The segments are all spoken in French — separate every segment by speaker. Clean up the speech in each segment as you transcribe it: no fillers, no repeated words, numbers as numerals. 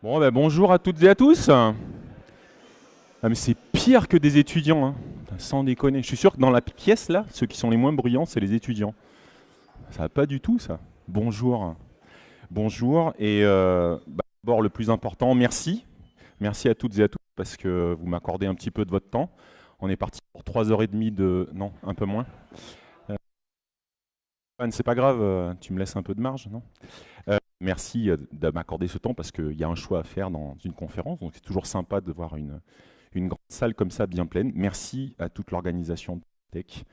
Speaker 1: Bon, ben, bonjour à toutes et à tous. Ah, mais c'est pire que des étudiants, hein. Sans déconner. Je suis sûr que dans la pièce, là, ceux qui sont les moins bruyants, c'est les étudiants. Ça va pas du tout, ça. Bonjour. Bonjour. Et d'abord, le plus important, merci. Merci à toutes et à tous parce que vous m'accordez un petit peu de votre temps. On est parti pour 3h30 de... Non, un peu moins. Euh, Anne, c'est pas grave, tu me laisses un peu de marge, non? Merci de m'accorder ce temps parce qu'il y a un choix à faire dans une conférence. Donc, c'est toujours sympa de voir une grande salle comme ça, bien pleine. Merci à toute l'organisation de Tech.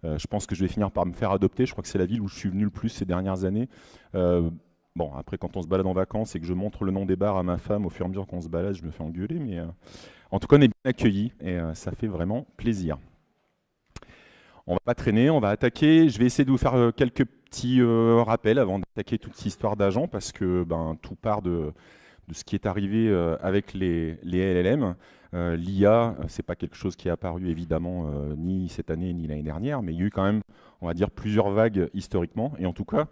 Speaker 1: Je pense que je vais finir par me faire adopter. Je crois que c'est la ville où je suis venu le plus ces dernières années. Euh, bon, après, quand on se balade en vacances et que je montre le nom des bars à ma femme, au fur et à mesure qu'on se balade, je me fais engueuler. Mais en tout cas, on est bien accueillis et ça fait vraiment plaisir. On va pas traîner, on va attaquer. Je vais essayer de vous faire quelques petits rappels avant d'attaquer toute cette histoire d'agent parce que tout part de ce qui est arrivé avec les LLM. L'IA, c'est pas quelque chose qui est apparu évidemment ni cette année ni l'année dernière, mais il y a eu quand même, on va dire, plusieurs vagues historiquement. Et en tout cas,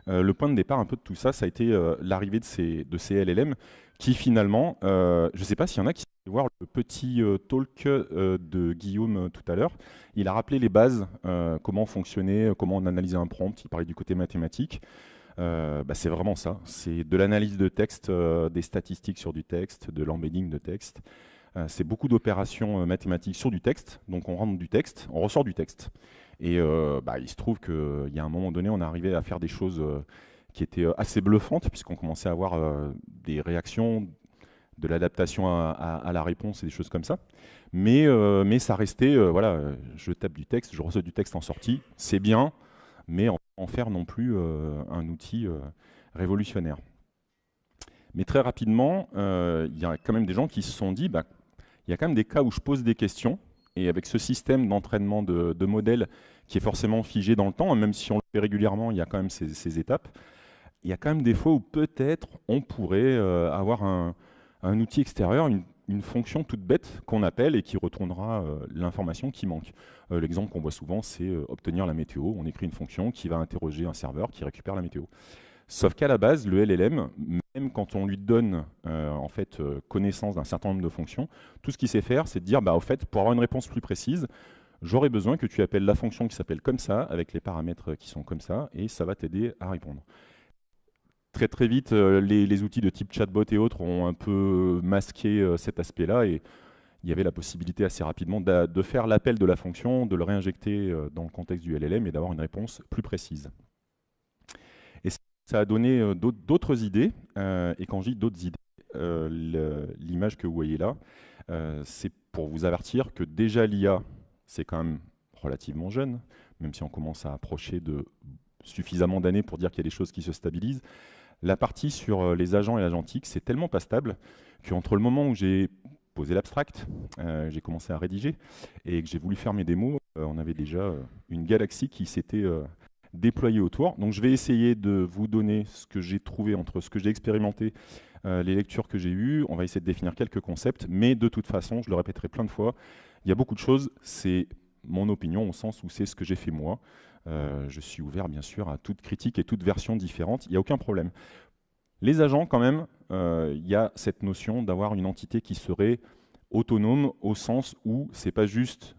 Speaker 1: le point de départ un peu de tout ça, ça a été l'arrivée de ces LLM qui finalement, je ne sais pas s'il y en a qui sont allés voir le petit talk de Guillaume tout à l'heure. Il a rappelé les bases, comment fonctionnait, comment on analysait un prompt, il parlait du côté mathématique. C'est vraiment ça. C'est de l'analyse de texte, des statistiques sur du texte, de l'embedding de texte. C'est beaucoup d'opérations mathématiques sur du texte. Donc on rentre du texte, on ressort du texte. Et il se trouve qu'il y a un moment donné, on est arrivé à faire des choses qui étaient assez bluffantes, puisqu'on commençait à avoir des réactions, de l'adaptation à la réponse et des choses comme ça. Mais ça restait, voilà, je tape du texte, je reçois du texte en sortie, c'est bien, mais en faire non plus un outil révolutionnaire. Mais très rapidement, il y a quand même des gens qui se sont dit, il y a quand même des cas où je pose des questions, et avec ce système d'entraînement de modèles qui est forcément figé dans le temps, même si on le fait régulièrement, il y a quand même ces étapes, il y a quand même des fois où peut-être on pourrait avoir un outil extérieur, une fonction toute bête qu'on appelle et qui retournera l'information qui manque. L'exemple qu'on voit souvent, c'est obtenir la météo. On écrit une fonction qui va interroger un serveur qui récupère la météo. Sauf qu'à la base, le LLM, même quand on lui donne connaissance d'un certain nombre de fonctions, tout ce qu'il sait faire, c'est de dire, au fait, pour avoir une réponse plus précise, j'aurais besoin que tu appelles la fonction qui s'appelle comme ça, avec les paramètres qui sont comme ça, et ça va t'aider à répondre. Très très vite, les outils de type chatbot et autres ont un peu masqué cet aspect-là, et il y avait la possibilité assez rapidement de faire l'appel de la fonction, de le réinjecter dans le contexte du LLM et d'avoir une réponse plus précise. Et ça a donné d'autres idées, et quand je dis d'autres idées, l'image que vous voyez là, c'est pour vous avertir que déjà l'IA, c'est quand même relativement jeune, même si on commence à approcher de suffisamment d'années pour dire qu'il y a des choses qui se stabilisent. La partie sur les agents et l'agentique, c'est tellement pas stable qu'entre le moment où j'ai posé l'abstract, j'ai commencé à rédiger, et que j'ai voulu faire mes démos, on avait déjà une galaxie qui s'était déployée autour. Donc je vais essayer de vous donner ce que j'ai trouvé entre ce que j'ai expérimenté, les lectures que j'ai eues. On va essayer de définir quelques concepts, mais de toute façon, je le répéterai plein de fois, il y a beaucoup de choses, c'est mon opinion au sens où c'est ce que j'ai fait moi. Je suis ouvert bien sûr à toute critique et toute version différente, il n'y a aucun problème. Les agents, quand même, il y a cette notion d'avoir une entité qui serait autonome au sens où c'est pas juste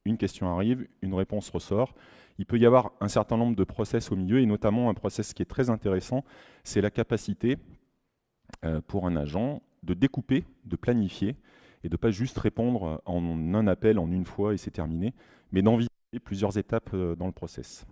Speaker 1: une question arrive, une réponse ressort. Il peut y avoir un certain nombre de process au milieu, et notamment un process qui est très intéressant, c'est la capacité pour un agent de découper, de planifier, et de ne pas juste répondre en un appel en une fois et c'est terminé, mais d'envisager plusieurs étapes dans le process.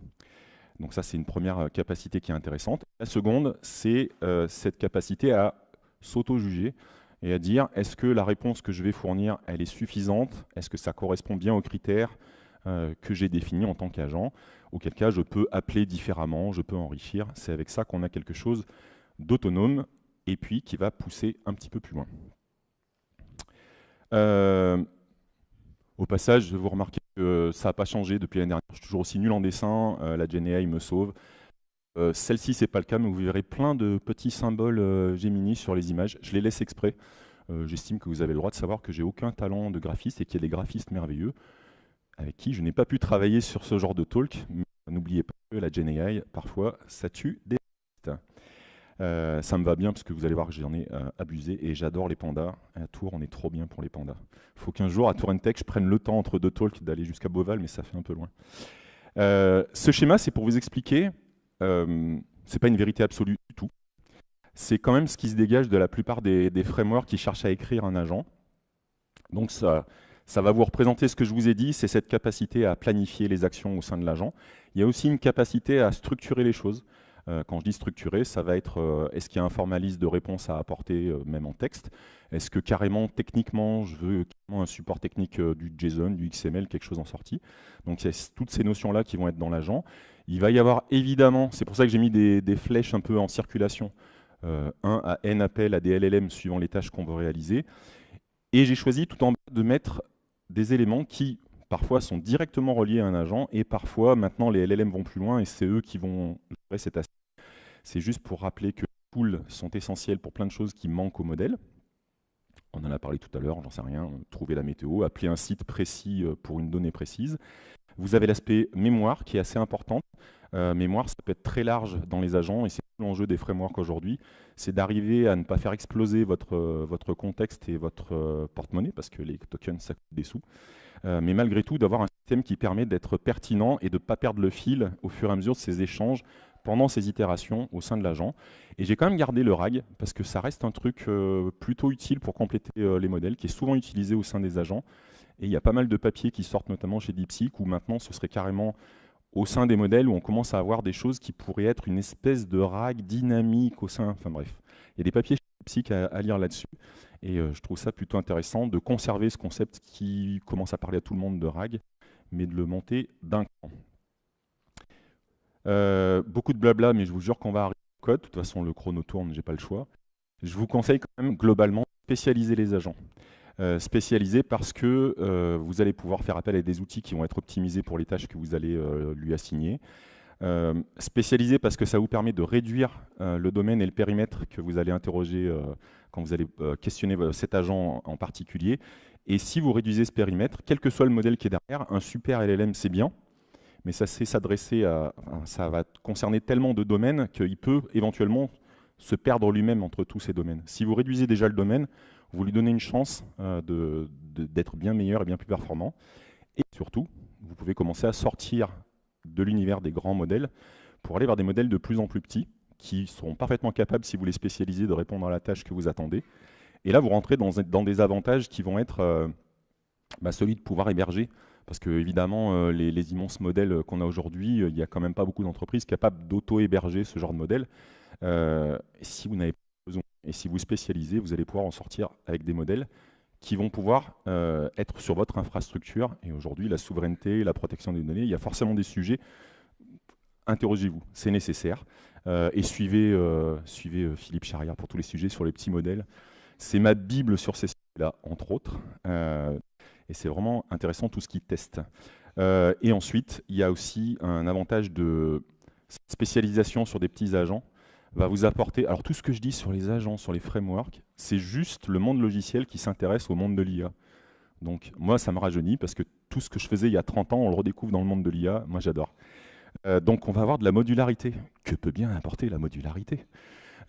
Speaker 1: Donc ça, c'est une première capacité qui est intéressante. La seconde, c'est cette capacité à s'auto-juger et à dire, est-ce que la réponse que je vais fournir, elle est suffisante? Est-ce que ça correspond bien aux critères que j'ai définis en tant qu'agent? Auquel cas, je peux appeler différemment, je peux enrichir. C'est avec ça qu'on a quelque chose d'autonome et puis qui va pousser un petit peu plus loin. Au passage, vous remarquez que ça n'a pas changé depuis l'année dernière. Je suis toujours aussi nul en dessin, la GenAI me sauve. Celle-ci, c'est pas le cas, mais vous verrez plein de petits symboles Gemini sur les images. Je les laisse exprès. J'estime que vous avez le droit de savoir que j'ai aucun talent de graphiste et qu'il y a des graphistes merveilleux avec qui je n'ai pas pu travailler sur ce genre de talk. Mais n'oubliez pas que la GenAI, parfois, ça tue des artistes. Ça me va bien parce que vous allez voir que j'en ai abusé et j'adore les pandas. À Tours, on est trop bien pour les pandas. Il faut qu'un jour à Tour Tech, je prenne le temps entre deux talks d'aller jusqu'à Beauval, mais ça fait un peu loin. Ce schéma, c'est pour vous expliquer, c'est pas une vérité absolue du tout. C'est quand même ce qui se dégage de la plupart des frameworks qui cherchent à écrire un agent. Donc ça va vous représenter ce que je vous ai dit, c'est cette capacité à planifier les actions au sein de l'agent. Il y a aussi une capacité à structurer les choses. Quand je dis structurer, ça va être est-ce qu'il y a un formalisme de réponse à apporter, même en texte? Est-ce que carrément, techniquement, je veux carrément un support technique du JSON, du XML, quelque chose en sortie? Donc il y a toutes ces notions-là qui vont être dans l'agent. Il va y avoir évidemment, c'est pour ça que j'ai mis des flèches un peu en circulation, 1 à n appels à des LLM suivant les tâches qu'on veut réaliser. Et j'ai choisi tout en bas de mettre des éléments qui parfois sont directement reliés à un agent et parfois maintenant les LLM vont plus loin et c'est eux qui vont gérer cet aspect. C'est juste pour rappeler que les pools sont essentiels pour plein de choses qui manquent au modèle. On en a parlé tout à l'heure, j'en sais rien, trouver la météo, appeler un site précis pour une donnée précise. Vous avez l'aspect mémoire qui est assez important. Mémoire, ça peut être très large dans les agents et c'est l'enjeu des frameworks aujourd'hui, c'est d'arriver à ne pas faire exploser votre contexte et votre porte-monnaie parce que les tokens, ça coûte des sous. Mais malgré tout, d'avoir un système qui permet d'être pertinent et de ne pas perdre le fil au fur et à mesure de ces échanges pendant ces itérations au sein de l'agent. Et j'ai quand même gardé le RAG parce que ça reste un truc plutôt utile pour compléter les modèles, qui est souvent utilisé au sein des agents. Et il y a pas mal de papiers qui sortent notamment chez DeepSeek où maintenant ce serait carrément au sein des modèles où on commence à avoir des choses qui pourraient être une espèce de RAG dynamique au sein. Enfin bref, il y a des papiers chez DeepSeek à lire là-dessus. Et je trouve ça plutôt intéressant de conserver ce concept qui commence à parler à tout le monde de RAG, mais de le monter d'un cran. Beaucoup de blabla, mais je vous jure qu'on va arriver au code. De toute façon, le chrono tourne, j'ai pas le choix. Je vous conseille quand même globalement de spécialiser les agents. Spécialiser parce que vous allez pouvoir faire appel à des outils qui vont être optimisés pour les tâches que vous allez lui assigner. Spécialiser parce que ça vous permet de réduire le domaine et le périmètre que vous allez interroger quand vous allez questionner cet agent en particulier. Et si vous réduisez ce périmètre, quel que soit le modèle qui est derrière, un super LLM c'est bien, mais ça sait s'adresser à, ça va concerner tellement de domaines qu'il peut éventuellement se perdre lui-même entre tous ces domaines. Si vous réduisez déjà le domaine, vous lui donnez une chance d'être bien meilleur et bien plus performant. Et surtout, vous pouvez commencer à sortir de l'univers des grands modèles pour aller vers des modèles de plus en plus petits qui seront parfaitement capables, si vous les spécialisez, de répondre à la tâche que vous attendez. Et là, vous rentrez dans des avantages qui vont être celui de pouvoir héberger. Parce que évidemment, les immenses modèles qu'on a aujourd'hui, il n'y a quand même pas beaucoup d'entreprises capables d'auto-héberger ce genre de modèle. Si vous n'avez pas besoin et si vous spécialisez, vous allez pouvoir en sortir avec des modèles qui vont pouvoir être sur votre infrastructure. Et aujourd'hui, la souveraineté, la protection des données, il y a forcément des sujets. Interrogez-vous, c'est nécessaire. Et suivez Philippe Charrière pour tous les sujets sur les petits modèles. C'est ma Bible sur ces sujets-là, entre autres. Et c'est vraiment intéressant tout ce qu'il teste. Et ensuite, il y a aussi un avantage de spécialisation sur des petits agents va vous apporter. Alors tout ce que je dis sur les agents, sur les frameworks, c'est juste le monde logiciel qui s'intéresse au monde de l'IA. Donc moi, ça me rajeunit parce que tout ce que je faisais il y a 30 ans, on le redécouvre dans le monde de l'IA. Moi, j'adore. Donc on va avoir de la modularité. Que peut bien apporter la modularité?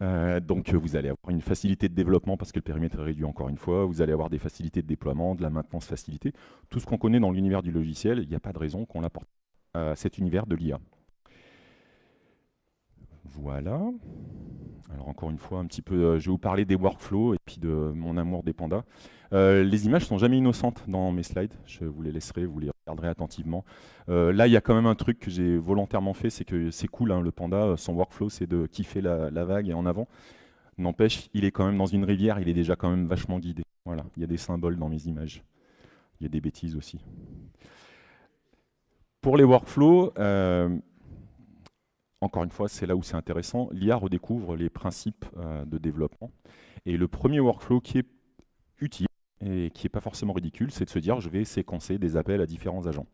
Speaker 1: Donc vous allez avoir une facilité de développement parce que le périmètre est réduit encore une fois, vous allez avoir des facilités de déploiement, de la maintenance facilitée, tout ce qu'on connaît dans l'univers du logiciel, il n'y a pas de raison qu'on l'apporte à cet univers de l'IA. Voilà. Alors encore une fois, un petit peu, je vais vous parler des workflows et puis de mon amour des pandas. Les images sont jamais innocentes dans mes slides, je vous les laisserai, vous les regarderez attentivement. Là, il y a quand même un truc que j'ai volontairement fait, c'est que c'est cool, hein, le panda, son workflow, c'est de kiffer la vague et en avant. N'empêche, il est quand même dans une rivière, il est déjà quand même vachement guidé. Voilà, il y a des symboles dans mes images. Il y a des bêtises aussi. Pour les workflows, encore une fois, c'est là où c'est intéressant. L'IA redécouvre les principes de développement. Et le premier workflow qui est utile et qui n'est pas forcément ridicule, c'est de se dire je vais séquencer des appels à différents agents.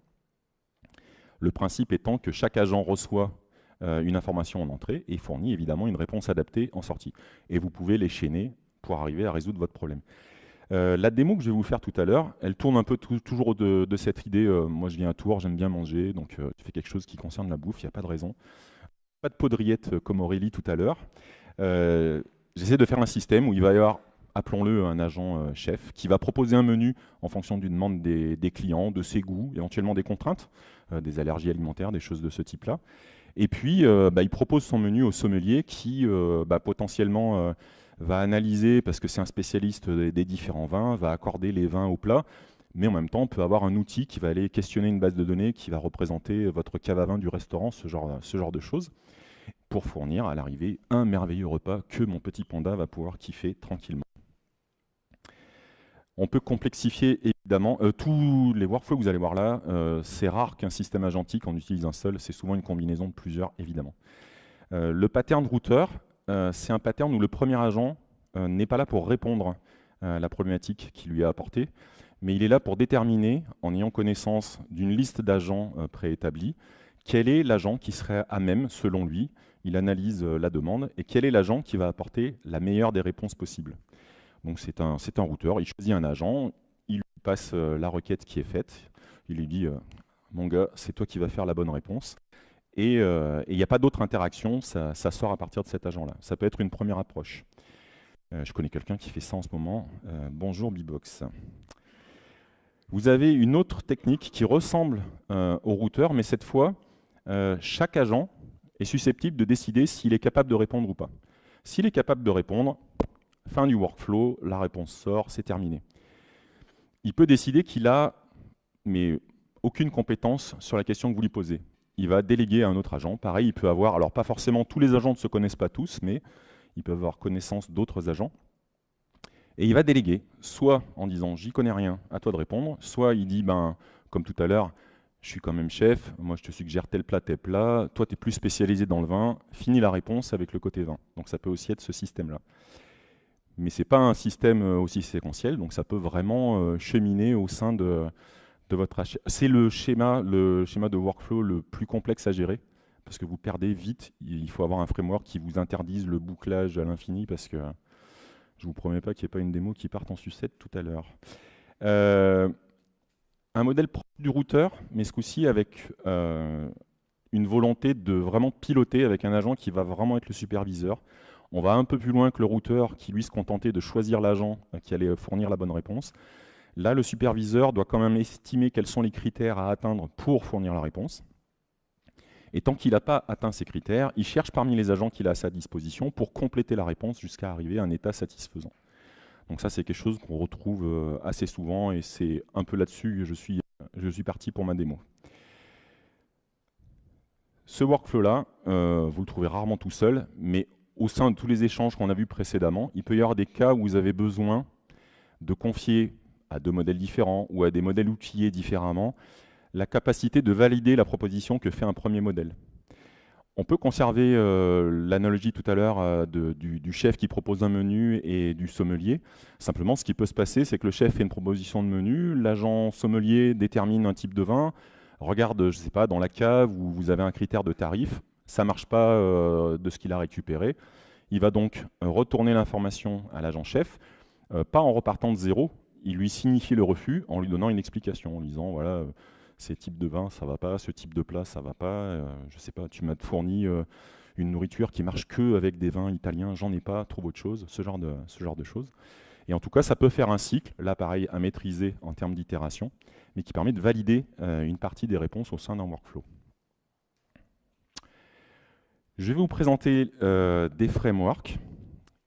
Speaker 1: Le principe étant que chaque agent reçoit une information en entrée et fournit évidemment une réponse adaptée en sortie. Et vous pouvez les chaîner pour arriver à résoudre votre problème. La démo que je vais vous faire tout à l'heure, elle tourne un peu toujours de cette idée, moi je viens à Tours, j'aime bien manger, donc je fais quelque chose qui concerne la bouffe, il n'y a pas de raison. Pas de poudriette comme Aurélie tout à l'heure. J'essaie de faire un système où il va y avoir, appelons-le un agent chef, qui va proposer un menu en fonction d'une demande des clients, de ses goûts, éventuellement des contraintes, des allergies alimentaires, des choses de ce type-là. Et puis, il propose son menu au sommelier qui, potentiellement, va analyser, parce que c'est un spécialiste des différents vins, va accorder les vins au plat, mais en même temps, on peut avoir un outil qui va aller questionner une base de données qui va représenter votre cave à vin du restaurant, ce genre de choses, pour fournir à l'arrivée un merveilleux repas que mon petit panda va pouvoir kiffer tranquillement. On peut complexifier évidemment tous les workflows que vous allez voir là. C'est rare qu'un système agentique en utilise un seul, c'est souvent une combinaison de plusieurs évidemment. Le pattern routeur, c'est un pattern où le premier agent n'est pas là pour répondre à la problématique qui lui est apportée, mais il est là pour déterminer, en ayant connaissance d'une liste d'agents préétablis, quel est l'agent qui serait à même, selon lui, il analyse la demande, et quel est l'agent qui va apporter la meilleure des réponses possibles. Donc c'est un routeur, il choisit un agent, il lui passe la requête qui est faite, il lui dit mon gars, c'est toi qui vas faire la bonne réponse. Et il n'y a pas d'autre interaction, ça sort à partir de cet agent-là. Ça peut être une première approche. Je connais quelqu'un qui fait ça en ce moment. Bonjour Bbox. Vous avez une autre technique qui ressemble au routeur, mais cette fois, chaque agent est susceptible de décider s'il est capable de répondre ou pas. S'il est capable de répondre, fin du workflow, la réponse sort, c'est terminé. Il peut décider qu'il a aucune compétence sur la question que vous lui posez. Il va déléguer à un autre agent. Pareil, il peut avoir, alors pas forcément, tous les agents ne se connaissent pas tous, mais ils peuvent avoir connaissance d'autres agents. Et il va déléguer, soit en disant « j'y connais rien, à toi de répondre », soit il dit comme tout à l'heure, je suis quand même chef, moi je te suggère tel plat, toi tu es plus spécialisé dans le vin, finis la réponse avec le côté vin. Donc ça peut aussi être ce système-là. Mais ce n'est pas un système aussi séquentiel, donc ça peut vraiment cheminer au sein de votre achat. C'est le schéma de workflow le plus complexe à gérer, parce que vous perdez vite. Il faut avoir un framework qui vous interdise le bouclage à l'infini, parce que je ne vous promets pas qu'il n'y ait pas une démo qui parte en sucette tout à l'heure. Un modèle proche du routeur, mais ce coup-ci avec une volonté de vraiment piloter avec un agent qui va vraiment être le superviseur. On va un peu plus loin que le routeur qui, lui, se contentait de choisir l'agent qui allait fournir la bonne réponse. Là, le superviseur doit quand même estimer quels sont les critères à atteindre pour fournir la réponse. Et tant qu'il n'a pas atteint ces critères, il cherche parmi les agents qu'il a à sa disposition pour compléter la réponse jusqu'à arriver à un état satisfaisant. Donc ça, c'est quelque chose qu'on retrouve assez souvent et c'est un peu là-dessus que je suis parti pour ma démo. Ce workflow-là, vous le trouvez rarement tout seul, mais au sein de tous les échanges qu'on a vus précédemment, il peut y avoir des cas où vous avez besoin de confier à deux modèles différents ou à des modèles outillés différemment la capacité de valider la proposition que fait un premier modèle. On peut conserver l'analogie tout à l'heure du chef qui propose un menu et du sommelier. Simplement, ce qui peut se passer, c'est que le chef fait une proposition de menu, l'agent sommelier détermine un type de vin, regarde, je ne sais pas, dans la cave où vous avez un critère de tarif, ça ne marche pas de ce qu'il a récupéré. Il va donc retourner l'information à l'agent chef, pas en repartant de zéro, il lui signifie le refus en lui donnant une explication, en lui disant, voilà, ces types de vins, ça ne va pas, ce type de plat, ça ne va pas, je ne sais pas, tu m'as fourni une nourriture qui marche que avec des vins italiens, j'en ai pas, trouve autre chose, ce genre de choses. Et en tout cas, ça peut faire un cycle, là pareil, à maîtriser en termes d'itération, mais qui permet de valider une partie des réponses au sein d'un workflow. Je vais vous présenter des frameworks,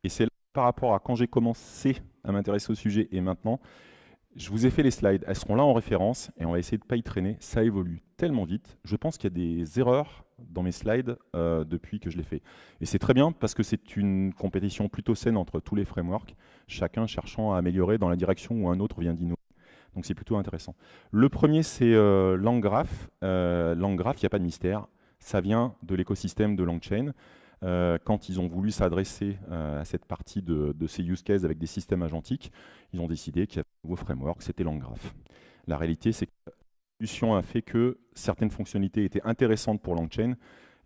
Speaker 1: et c'est là par rapport à quand j'ai commencé à m'intéresser au sujet et maintenant, je vous ai fait les slides, elles seront là en référence et on va essayer de ne pas y traîner, ça évolue tellement vite. Je pense qu'il y a des erreurs dans mes slides depuis que je l'ai fait. Et c'est très bien parce que c'est une compétition plutôt saine entre tous les frameworks, chacun cherchant à améliorer dans la direction où un autre vient d'innover. Donc c'est plutôt intéressant. Le premier, c'est LangGraph. LangGraph, il n'y a pas de mystère, ça vient de l'écosystème de LangChain. Quand ils ont voulu s'adresser à cette partie de ces use cases avec des systèmes agentiques, ils ont décidé qu'il y avait un nouveau framework, c'était LangGraph. La réalité, c'est que l'évolution a fait que certaines fonctionnalités étaient intéressantes pour LangChain,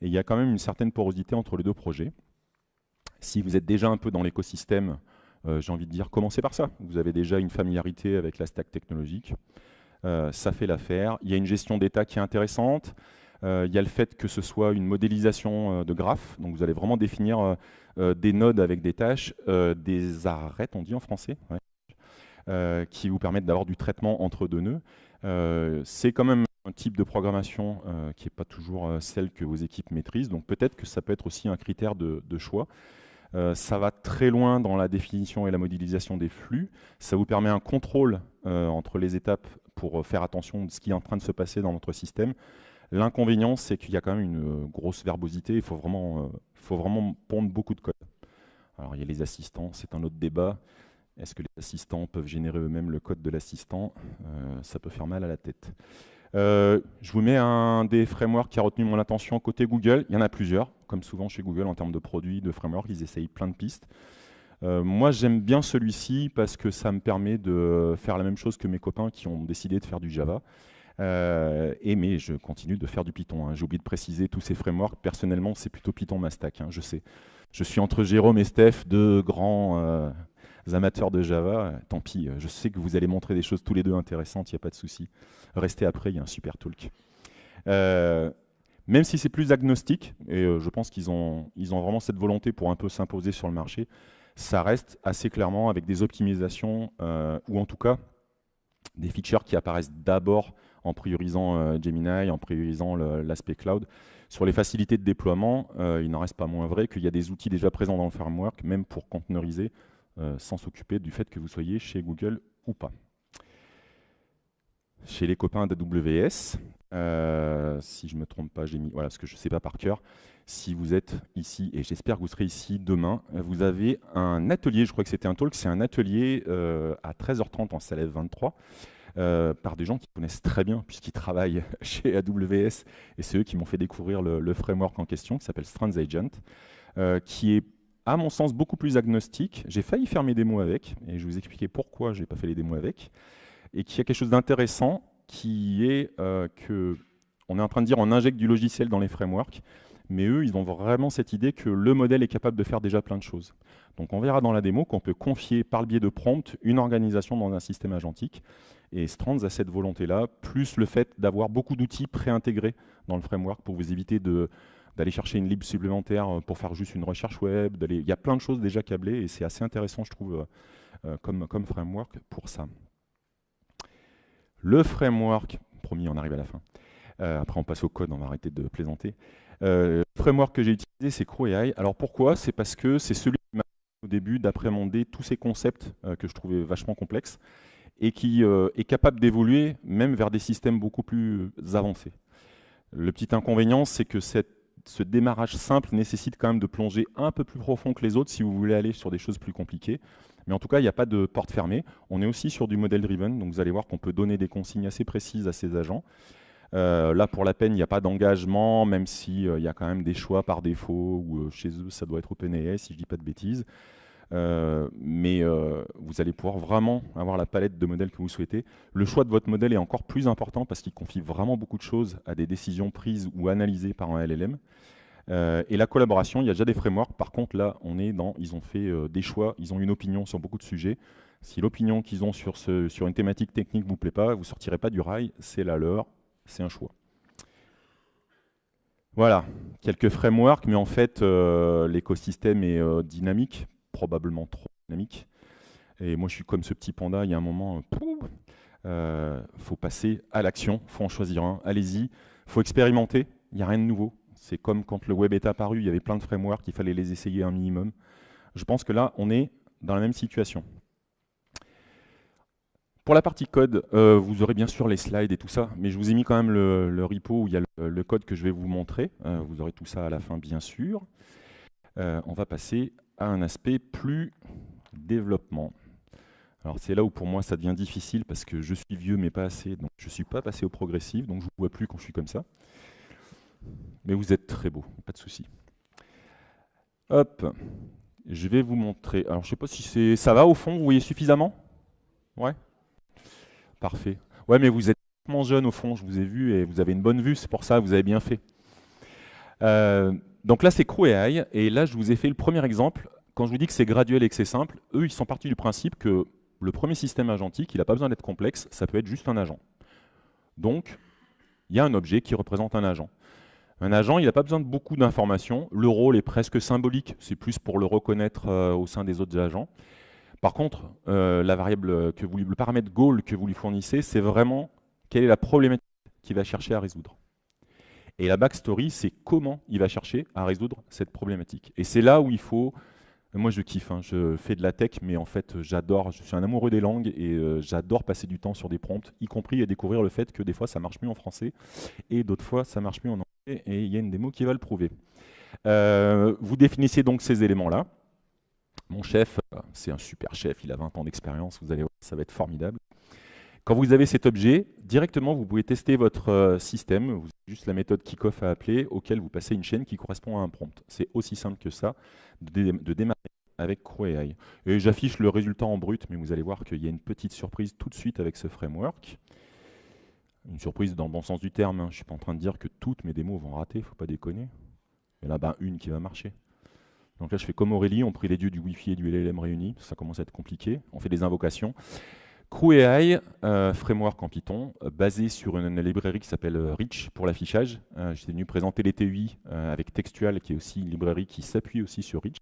Speaker 1: et il y a quand même une certaine porosité entre les deux projets. Si vous êtes déjà un peu dans l'écosystème, j'ai envie de dire, commencez par ça. Vous avez déjà une familiarité avec la stack technologique. Ça fait l'affaire. Il y a une gestion d'état qui est intéressante. Il y a le fait que ce soit une modélisation de graphes, donc vous allez vraiment définir des nodes avec des tâches, des arêtes, on dit en français, ouais, qui vous permettent d'avoir du traitement entre deux nœuds. C'est quand même un type de programmation qui n'est pas toujours celle que vos équipes maîtrisent, donc peut-être que ça peut être aussi un critère de choix. Ça va très loin dans la définition et la modélisation des flux. Ça vous permet un contrôle entre les étapes pour faire attention de ce qui est en train de se passer dans votre système. L'inconvénient, c'est qu'il y a quand même une grosse verbosité. Il faut vraiment pondre beaucoup de code. Alors, il y a les assistants, c'est un autre débat. Est-ce que les assistants peuvent générer eux-mêmes le code de l'assistant? Ça peut faire mal à la tête. Je vous mets un des frameworks qui a retenu mon attention côté Google. Il y en a plusieurs, comme souvent chez Google en termes de produits, de frameworks, ils essayent plein de pistes. Moi, j'aime bien celui-ci parce que ça me permet de faire la même chose que mes copains qui ont décidé de faire du Java. Mais je continue de faire du Python. Hein. J'ai oublié de préciser tous ces frameworks. Personnellement, c'est plutôt Python ma stack, hein, je sais. Je suis entre Jérôme et Steph, deux grands amateurs de Java. Tant pis, je sais que vous allez montrer des choses tous les deux intéressantes, il n'y a pas de souci. Restez après, il y a un super talk. Même si c'est plus agnostique, et je pense qu'ils ont vraiment cette volonté pour un peu s'imposer sur le marché, ça reste assez clairement avec des optimisations, ou en tout cas des features qui apparaissent d'abord en priorisant Gemini, en priorisant l'aspect cloud. Sur les facilités de déploiement, il n'en reste pas moins vrai qu'il y a des outils déjà présents dans le framework, même pour conteneuriser, sans s'occuper du fait que vous soyez chez Google ou pas. Chez les copains d'AWS, si je ne me trompe pas, j'ai mis, voilà, ce que je ne sais pas par cœur, si vous êtes ici, et j'espère que vous serez ici demain, vous avez un atelier, je crois que c'était un talk, c'est un atelier à 13h30 en Salève 23, par des gens qui connaissent très bien, puisqu'ils travaillent chez AWS, et c'est eux qui m'ont fait découvrir le framework en question, qui s'appelle Strands Agent, qui est, à mon sens, beaucoup plus agnostique. J'ai failli faire mes démos avec, et je vais vous expliquer pourquoi je n'ai pas fait les démos avec, et qui a quelque chose d'intéressant, qui est qu'on est en train de dire on injecte du logiciel dans les frameworks, mais eux, ils ont vraiment cette idée que le modèle est capable de faire déjà plein de choses. Donc on verra dans la démo qu'on peut confier par le biais de prompt une organisation dans un système agentique. Et Strands a cette volonté-là, plus le fait d'avoir beaucoup d'outils préintégrés dans le framework pour vous éviter d'aller chercher une lib supplémentaire pour faire juste une recherche web. Il y a plein de choses déjà câblées et c'est assez intéressant, je trouve, comme framework pour ça. Le framework, promis, on arrive à la fin. Après, on passe au code, on va arrêter de plaisanter. Le framework que j'ai utilisé, c'est CrewAI. Alors pourquoi? C'est parce que c'est celui qui m'a permis au début d'appréhender tous ces concepts que je trouvais vachement complexes et qui est capable d'évoluer même vers des systèmes beaucoup plus avancés. Le petit inconvénient, c'est que ce démarrage simple nécessite quand même de plonger un peu plus profond que les autres si vous voulez aller sur des choses plus compliquées. Mais en tout cas, il n'y a pas de porte fermée. On est aussi sur du model driven, donc vous allez voir qu'on peut donner des consignes assez précises à ces agents. Là, pour la peine, il n'y a pas d'engagement, même s'il y a quand même des choix par défaut, ou chez eux, ça doit être OpenAI, si je ne dis pas de bêtises. Mais vous allez pouvoir vraiment avoir la palette de modèles que vous souhaitez. Le choix de votre modèle est encore plus important parce qu'il confie vraiment beaucoup de choses à des décisions prises ou analysées par un LLM. Et la collaboration, il y a déjà des frameworks. Par contre, là, ils ont fait des choix, ils ont une opinion sur beaucoup de sujets. Si l'opinion qu'ils ont sur une thématique technique ne vous plaît pas, vous ne sortirez pas du rail, c'est la leur, c'est un choix. Voilà, quelques frameworks, mais en fait, l'écosystème est dynamique, probablement trop dynamique. Et moi, je suis comme ce petit panda, il y a un moment, faut passer à l'action, faut en choisir un, allez-y, faut expérimenter, il n'y a rien de nouveau. C'est comme quand le web est apparu, il y avait plein de frameworks, il fallait les essayer un minimum. Je pense que là, on est dans la même situation. Pour la partie code, vous aurez bien sûr les slides et tout ça, mais je vous ai mis quand même le repo où il y a le code que je vais vous montrer. Vous aurez tout ça à la fin, bien sûr. On va passer à un aspect plus développement. Alors c'est là où pour moi ça devient difficile parce que je suis vieux mais pas assez, donc je ne suis pas passé au progressif, donc je ne vous vois plus quand je suis comme ça. Mais vous êtes très beau, pas de souci. Hop, je vais vous montrer. Alors je ne sais pas si ça va au fond, vous voyez suffisamment? Ouais. Parfait. Ouais, mais vous êtes tellement jeune au fond, je vous ai vu et vous avez une bonne vue, c'est pour ça que vous avez bien fait. Donc là, c'est CrewAI, et là, je vous ai fait le premier exemple. Quand je vous dis que c'est graduel et que c'est simple, eux, ils sont partis du principe que le premier système agentique, il n'a pas besoin d'être complexe, ça peut être juste un agent. Donc, il y a un objet qui représente un agent. Un agent, il n'a pas besoin de beaucoup d'informations. Le rôle est presque symbolique, c'est plus pour le reconnaître au sein des autres agents. Par contre, la variable le paramètre goal que vous lui fournissez, c'est vraiment quelle est la problématique qu'il va chercher à résoudre. Et la backstory, c'est comment il va chercher à résoudre cette problématique. Et c'est là où il faut... Moi, je kiffe, hein, je fais de la tech, mais en fait, j'adore, je suis un amoureux des langues et j'adore passer du temps sur des prompts, y compris à découvrir le fait que des fois, ça marche mieux en français et d'autres fois, ça marche mieux en anglais, et il y a une démo qui va le prouver. Vous définissez donc ces éléments-là. Mon chef, c'est un super chef, il a 20 ans d'expérience, vous allez voir, ça va être formidable. Quand vous avez cet objet, directement, vous pouvez tester votre système. Vous avez juste la méthode kickoff à appeler, auquel vous passez une chaîne qui correspond à un prompt. C'est aussi simple que ça, de démarrer avec CrewAI. Et j'affiche le résultat en brut, mais vous allez voir qu'il y a une petite surprise tout de suite avec ce framework. Une surprise dans le bon sens du terme. Hein. Je ne suis pas en train de dire que toutes mes démos vont rater, il ne faut pas déconner. Il y en a une qui va marcher. Donc là, je fais comme Aurélie, on prie les dieux du Wi-Fi et du LLM réunis. Ça commence à être compliqué. On fait des invocations. CrewAI, framework en Python, basé sur une librairie qui s'appelle Rich pour l'affichage. J'étais venu présenter les TUI avec Textual, qui est aussi une librairie qui s'appuie aussi sur Rich.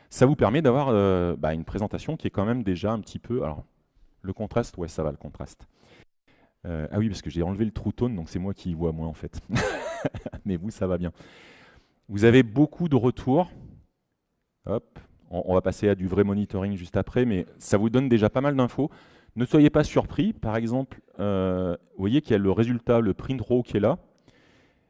Speaker 1: Ça vous permet d'avoir une présentation qui est quand même déjà un petit peu... Alors, le contraste, ouais, ça va, le contraste. Ah oui, parce que j'ai enlevé le True Tone, donc c'est moi qui y vois moins en fait. Mais vous, ça va bien. Vous avez beaucoup de retours. Hop, on va passer à du vrai monitoring juste après, mais ça vous donne déjà pas mal d'infos. Ne soyez pas surpris, par exemple, vous voyez qu'il y a le résultat, le print row qui est là,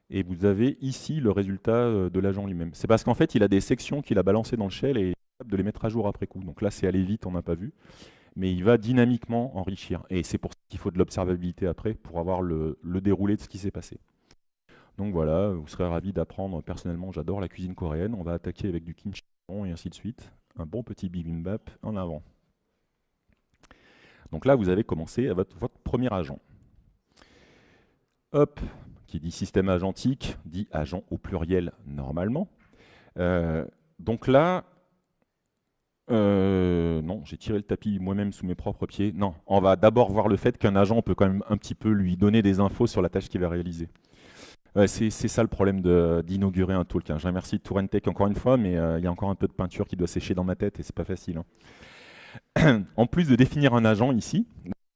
Speaker 1: et vous avez ici le résultat de l'agent lui-même. C'est parce qu'en fait, il a des sections qu'il a balancées dans le shell et il est capable de les mettre à jour après coup. Donc là, c'est aller vite, on n'a pas vu, mais il va dynamiquement enrichir. Et c'est pour ça qu'il faut de l'observabilité après, pour avoir le déroulé de ce qui s'est passé. Donc voilà, vous serez ravis d'apprendre. Personnellement, j'adore la cuisine coréenne. On va attaquer avec du kimchi et ainsi de suite. Un bon petit bibimbap en avant. Donc là, vous avez commencé à votre premier agent. Hop, qui dit système agentique, dit agent au pluriel normalement. Donc là, non, j'ai tiré le tapis moi-même sous mes propres pieds. Non, on va d'abord voir le fait qu'un agent, on peut quand même un petit peu lui donner des infos sur la tâche qu'il va réaliser. C'est ça le problème d'inaugurer un talk. Hein. Je remercie Tourentech encore une fois, mais il y a encore un peu de peinture qui doit sécher dans ma tête et c'est pas facile. Hein. En plus de définir un agent ici,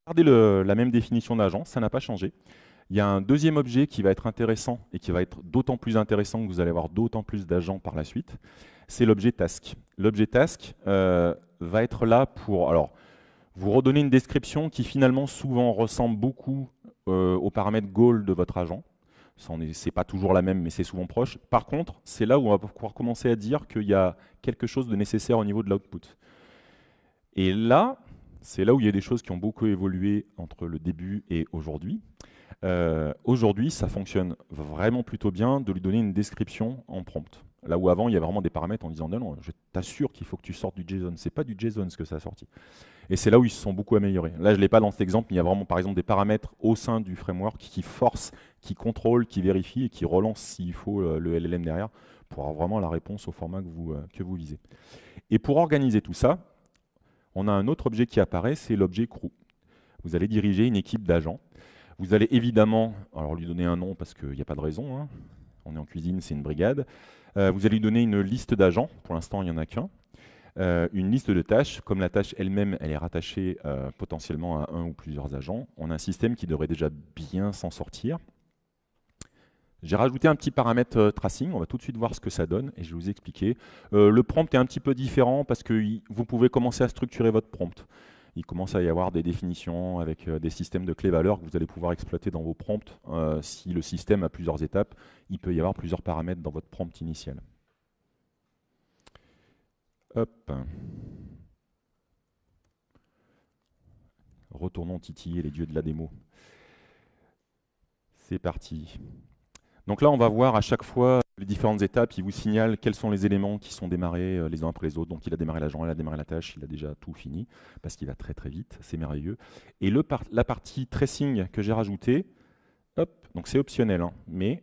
Speaker 1: regardez la même définition d'agent, ça n'a pas changé. Il y a un deuxième objet qui va être intéressant et qui va être d'autant plus intéressant que vous allez avoir d'autant plus d'agents par la suite. C'est l'objet task. L'objet task va être là pour vous redonner une description qui finalement souvent ressemble beaucoup au paramètre goal de votre agent. C'est pas toujours la même, mais c'est souvent proche. Par contre, c'est là où on va pouvoir commencer à dire qu'il y a quelque chose de nécessaire au niveau de l'output. Et là, c'est là où il y a des choses qui ont beaucoup évolué entre le début et aujourd'hui. Aujourd'hui, ça fonctionne vraiment plutôt bien de lui donner une description en prompt. Là où avant, il y avait vraiment des paramètres en disant non, je t'assure qu'il faut que tu sortes du JSON. C'est pas du JSON ce que ça a sorti. Et c'est là où ils se sont beaucoup améliorés. Là, je ne l'ai pas dans cet exemple, mais il y a vraiment par exemple des paramètres au sein du framework qui forcent, qui contrôlent, qui vérifient et qui relancent s'il faut le LLM derrière pour avoir vraiment la réponse au format que vous visez. Et pour organiser tout ça, on a un autre objet qui apparaît, c'est l'objet crew. Vous allez diriger une équipe d'agents. Vous allez évidemment, alors lui donner un nom parce qu'il n'y a pas de raison, hein. On est en cuisine, c'est une brigade. Vous allez lui donner une liste d'agents, pour l'instant il n'y en a qu'un. Une liste de tâches, comme la tâche elle-même, elle est rattachée potentiellement à un ou plusieurs agents. On a un système qui devrait déjà bien s'en sortir. J'ai rajouté un petit paramètre tracing, on va tout de suite voir ce que ça donne et je vais vous expliquer. Le prompt est un petit peu différent parce que vous pouvez commencer à structurer votre prompt. Il commence à y avoir des définitions avec des systèmes de clés-valeurs que vous allez pouvoir exploiter dans vos prompts. Si le système a plusieurs étapes, il peut y avoir plusieurs paramètres dans votre prompt initial. Hop. Retournons titiller les dieux de la démo. C'est parti. Donc là, on va voir à chaque fois les différentes étapes. Il vous signale quels sont les éléments qui sont démarrés les uns après les autres. Donc il a démarré l'agent, il a démarré la tâche, il a déjà tout fini parce qu'il va très très vite, c'est merveilleux. Et la partie tracing que j'ai rajoutée, donc c'est optionnel, hein, mais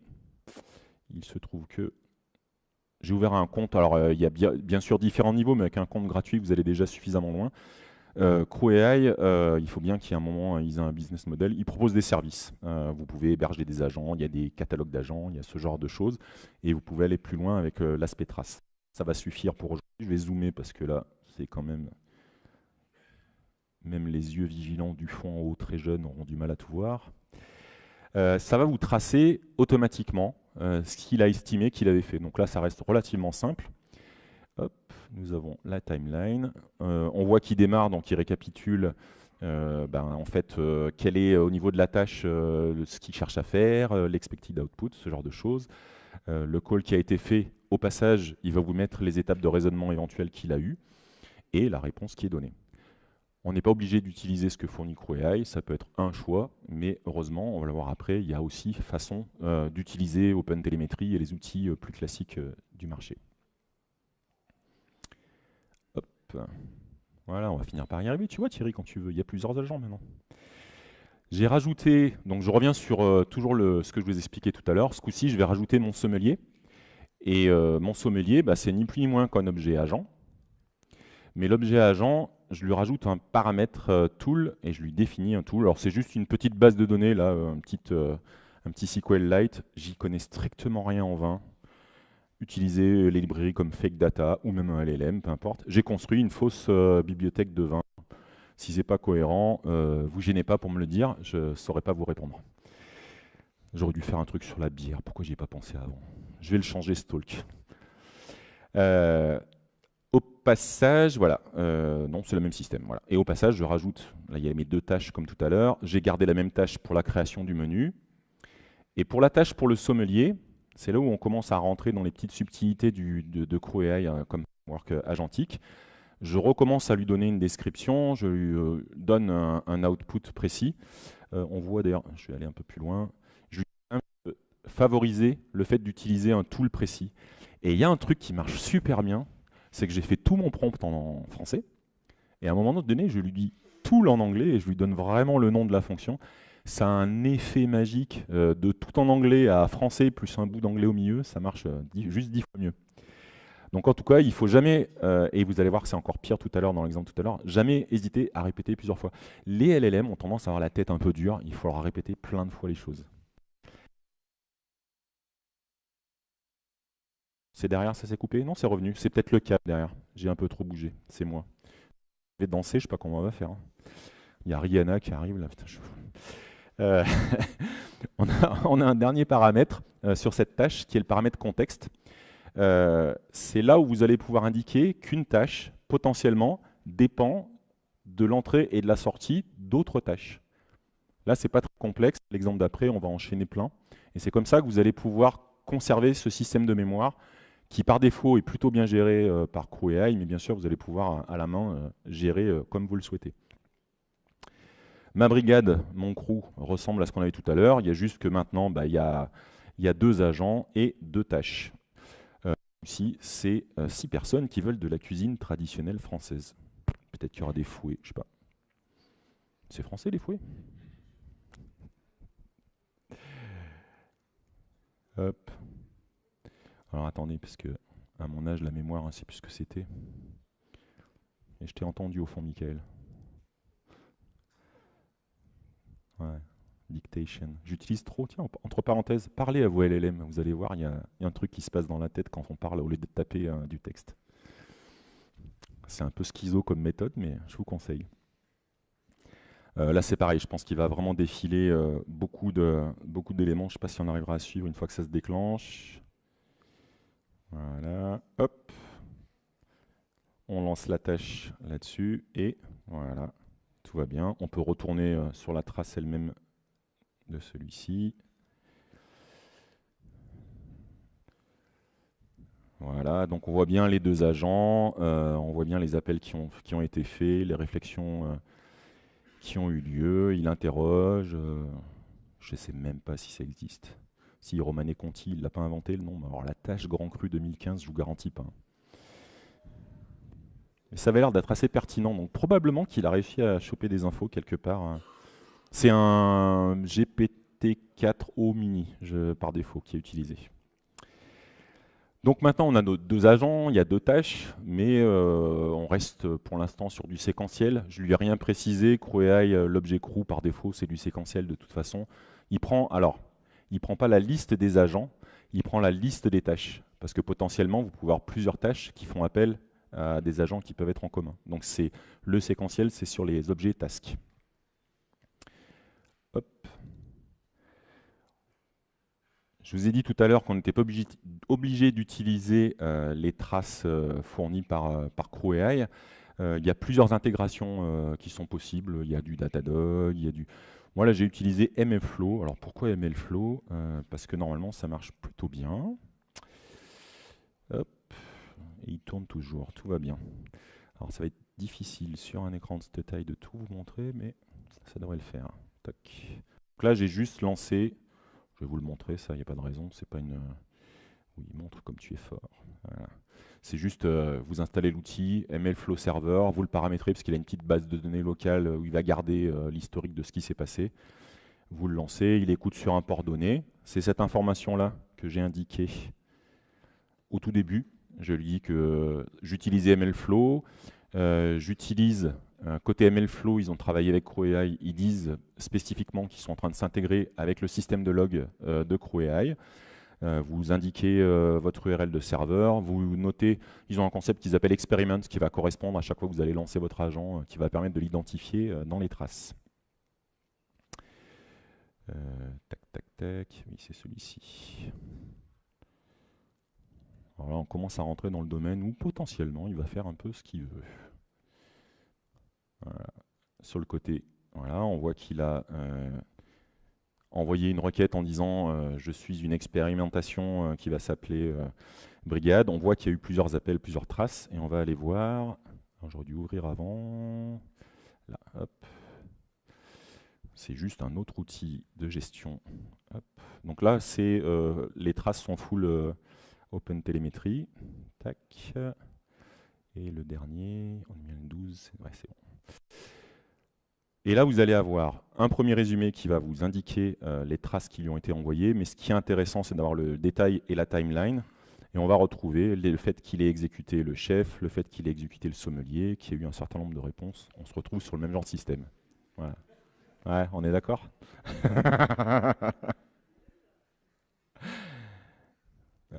Speaker 1: il se trouve que j'ai ouvert un compte. Alors il y a bien sûr différents niveaux, mais avec un compte gratuit, vous allez déjà suffisamment loin. Crew.ai, il faut bien qu'il y ait un moment, ils aient un business model. Ils proposent des services. Vous pouvez héberger des agents, il y a des catalogues d'agents, il y a ce genre de choses. Et vous pouvez aller plus loin avec l'aspect trace. Ça va suffire pour aujourd'hui. Je vais zoomer parce que là, c'est quand même... Même les yeux vigilants du fond en haut très jeunes auront du mal à tout voir. Ça va vous tracer automatiquement ce qu'il a estimé qu'il avait fait. Donc là, ça reste relativement simple. Hop, nous avons la timeline. On voit qu'il démarre, donc il récapitule en fait, quel est au niveau de la tâche ce qu'il cherche à faire, l'expected output, ce genre de choses. Le call qui a été fait, au passage, il va vous mettre les étapes de raisonnement éventuelles qu'il a eues et la réponse qui est donnée. On n'est pas obligé d'utiliser ce que fournit Crew.ai, ça peut être un choix, mais heureusement, on va le voir après, il y a aussi façon d'utiliser OpenTelemetry et les outils plus classiques du marché. Hop. Voilà, on va finir par y arriver. Tu vois Thierry, quand tu veux, il y a plusieurs agents maintenant. J'ai rajouté, donc je reviens sur toujours ce que je vous expliquais tout à l'heure. Ce coup-ci, je vais rajouter mon sommelier. Et mon sommelier, c'est ni plus ni moins qu'un objet agent. Mais l'objet agent, je lui rajoute un paramètre tool et je lui définis un tool. Alors c'est juste une petite base de données, là, un petit SQLite. J'y connais strictement rien en vain. Utiliser les librairies comme Fake Data ou même un LLM, peu importe. J'ai construit une fausse bibliothèque de vin. Si c'est pas cohérent, vous gênez pas pour me le dire, je ne saurais pas vous répondre. J'aurais dû faire un truc sur la bière, pourquoi j'y ai pas pensé avant? Je vais le changer, ce talk. Au passage, voilà, non, c'est le même système. Voilà. Et au passage, je rajoute, là il y a mes deux tâches comme tout à l'heure, j'ai gardé la même tâche pour la création du menu. Et pour la tâche pour le sommelier, c'est là où on commence à rentrer dans les petites subtilités de Crew.ai comme work agentique. Je recommence à lui donner une description, je lui donne un output précis. On voit d'ailleurs, je vais aller un peu plus loin, je lui favoriser le fait d'utiliser un tool précis. Et il y a un truc qui marche super bien, c'est que j'ai fait tout mon prompt en français, et à un moment donné, je lui dis tool en anglais, et je lui donne vraiment le nom de la fonction. Ça a un effet magique de tout en anglais à français, plus un bout d'anglais au milieu, ça marche juste 10 fois mieux. Donc en tout cas, il ne faut jamais, et vous allez voir que c'est encore pire tout à l'heure dans l'exemple tout à l'heure, jamais hésiter à répéter plusieurs fois. Les LLM ont tendance à avoir la tête un peu dure, il faudra répéter plein de fois les choses. C'est derrière, ça s'est coupé? Non, c'est revenu. C'est peut-être le câble derrière. J'ai un peu trop bougé, c'est moi. Je vais danser, je sais pas comment on va faire. Hein. Il y a Rihanna qui arrive là, putain, on a un dernier paramètre sur cette tâche qui est le paramètre contexte. C'est là où vous allez pouvoir indiquer qu'une tâche, potentiellement, dépend de l'entrée et de la sortie d'autres tâches. Là, ce n'est pas très complexe. L'exemple d'après, on va enchaîner plein. Et c'est comme ça que vous allez pouvoir conserver ce système de mémoire qui, par défaut, est plutôt bien géré par Crew.ai, mais bien sûr, vous allez pouvoir, à la main, gérer comme vous le souhaitez. Ma brigade, mon crew, ressemble à ce qu'on avait tout à l'heure. Il y a juste que maintenant, il y a 2 agents et 2 tâches. Ici, c'est 6 personnes qui veulent de la cuisine traditionnelle française. Peut-être qu'il y aura des fouets, je sais pas. C'est français, les fouets? Hop. Alors attendez, parce que à mon âge, la mémoire, c'est plus ce que c'était. Et je t'ai entendu au fond, Michael. Ouais. Dictation. J'utilise trop, tiens, entre parenthèses, parlez à vos LLM. Vous allez voir, il y a un truc qui se passe dans la tête quand on parle au lieu de taper du texte. C'est un peu schizo comme méthode, mais je vous conseille. Là, c'est pareil, je pense qu'il va vraiment défiler beaucoup d'éléments. Je ne sais pas si on arrivera à suivre une fois que ça se déclenche. Voilà, hop. On lance la tâche là-dessus et voilà, tout va bien. On peut retourner sur la trace elle-même de celui-ci. Voilà, donc on voit bien les 2 agents, on voit bien les appels qui ont été faits, les réflexions qui ont eu lieu. Il interroge, je ne sais même pas si ça existe. Si Romané Conti, il ne l'a pas inventé le nom, alors la tâche Grand Cru 2015, je vous garantis pas. Mais ça avait l'air d'être assez pertinent, donc probablement qu'il a réussi à choper des infos quelque part. C'est un GPT-4O mini, par défaut, qui est utilisé. Donc maintenant, on a nos deux agents, il y a deux tâches, mais on reste pour l'instant sur du séquentiel. Je lui ai rien précisé. CrewAI, l'objet crew par défaut, c'est du séquentiel de toute façon. Il prend pas la liste des agents, il prend la liste des tâches, parce que potentiellement, vous pouvez avoir plusieurs tâches qui font appel à des agents qui peuvent être en commun. Donc c'est le séquentiel, c'est sur les objets tasks. Hop. Je vous ai dit tout à l'heure qu'on n'était pas obligé d'utiliser les traces fournies par CrewAI. Il y a plusieurs intégrations qui sont possibles. Il y a du Datadog, il y a du... Moi là j'ai utilisé MLflow. Alors pourquoi MLflow? Parce que normalement ça marche plutôt bien. Hop. Et il tourne toujours, tout va bien. Alors ça va être difficile sur un écran de cette taille de tout vous montrer, mais ça devrait le faire. Tac. Donc là j'ai juste lancé... Je vais vous le montrer, ça, il n'y a pas de raison. C'est pas une. Oui, montre comme tu es fort. Voilà. C'est juste, vous installez l'outil MLflow Server, vous le paramétrez parce qu'il a une petite base de données locale où il va garder l'historique de ce qui s'est passé. Vous le lancez, il écoute sur un port donné. C'est cette information-là que j'ai indiquée au tout début. Je lui dis que j'utilisais MLflow, j'utilise. Côté MLflow, ils ont travaillé avec CrewAI, ils disent spécifiquement qu'ils sont en train de s'intégrer avec le système de log de CrewAI. Vous indiquez votre URL de serveur, vous notez, ils ont un concept qu'ils appellent experiment qui va correspondre à chaque fois que vous allez lancer votre agent, qui va permettre de l'identifier dans les traces. Tac, tac, tac, oui c'est celui-ci. Alors là on commence à rentrer dans le domaine où potentiellement il va faire un peu ce qu'il veut. Voilà. Sur le côté, voilà, on voit qu'il a envoyé une requête en disant je suis une expérimentation qui va s'appeler Brigade. On voit qu'il y a eu plusieurs appels, plusieurs traces, et on va aller voir. J'aurais dû ouvrir avant. Là, hop. C'est juste un autre outil de gestion. Hop. Donc là, c'est les traces sont full OpenTelemetry. Tac. Et le dernier, on met le 12, ouais, c'est bon. Et là, vous allez avoir un premier résumé qui va vous indiquer les traces qui lui ont été envoyées, mais ce qui est intéressant, c'est d'avoir le détail et la timeline. Et on va retrouver le fait qu'il ait exécuté le chef, le fait qu'il ait exécuté le sommelier, qu'il y ait eu un certain nombre de réponses. On se retrouve sur le même genre de système. Voilà. Ouais, on est d'accord?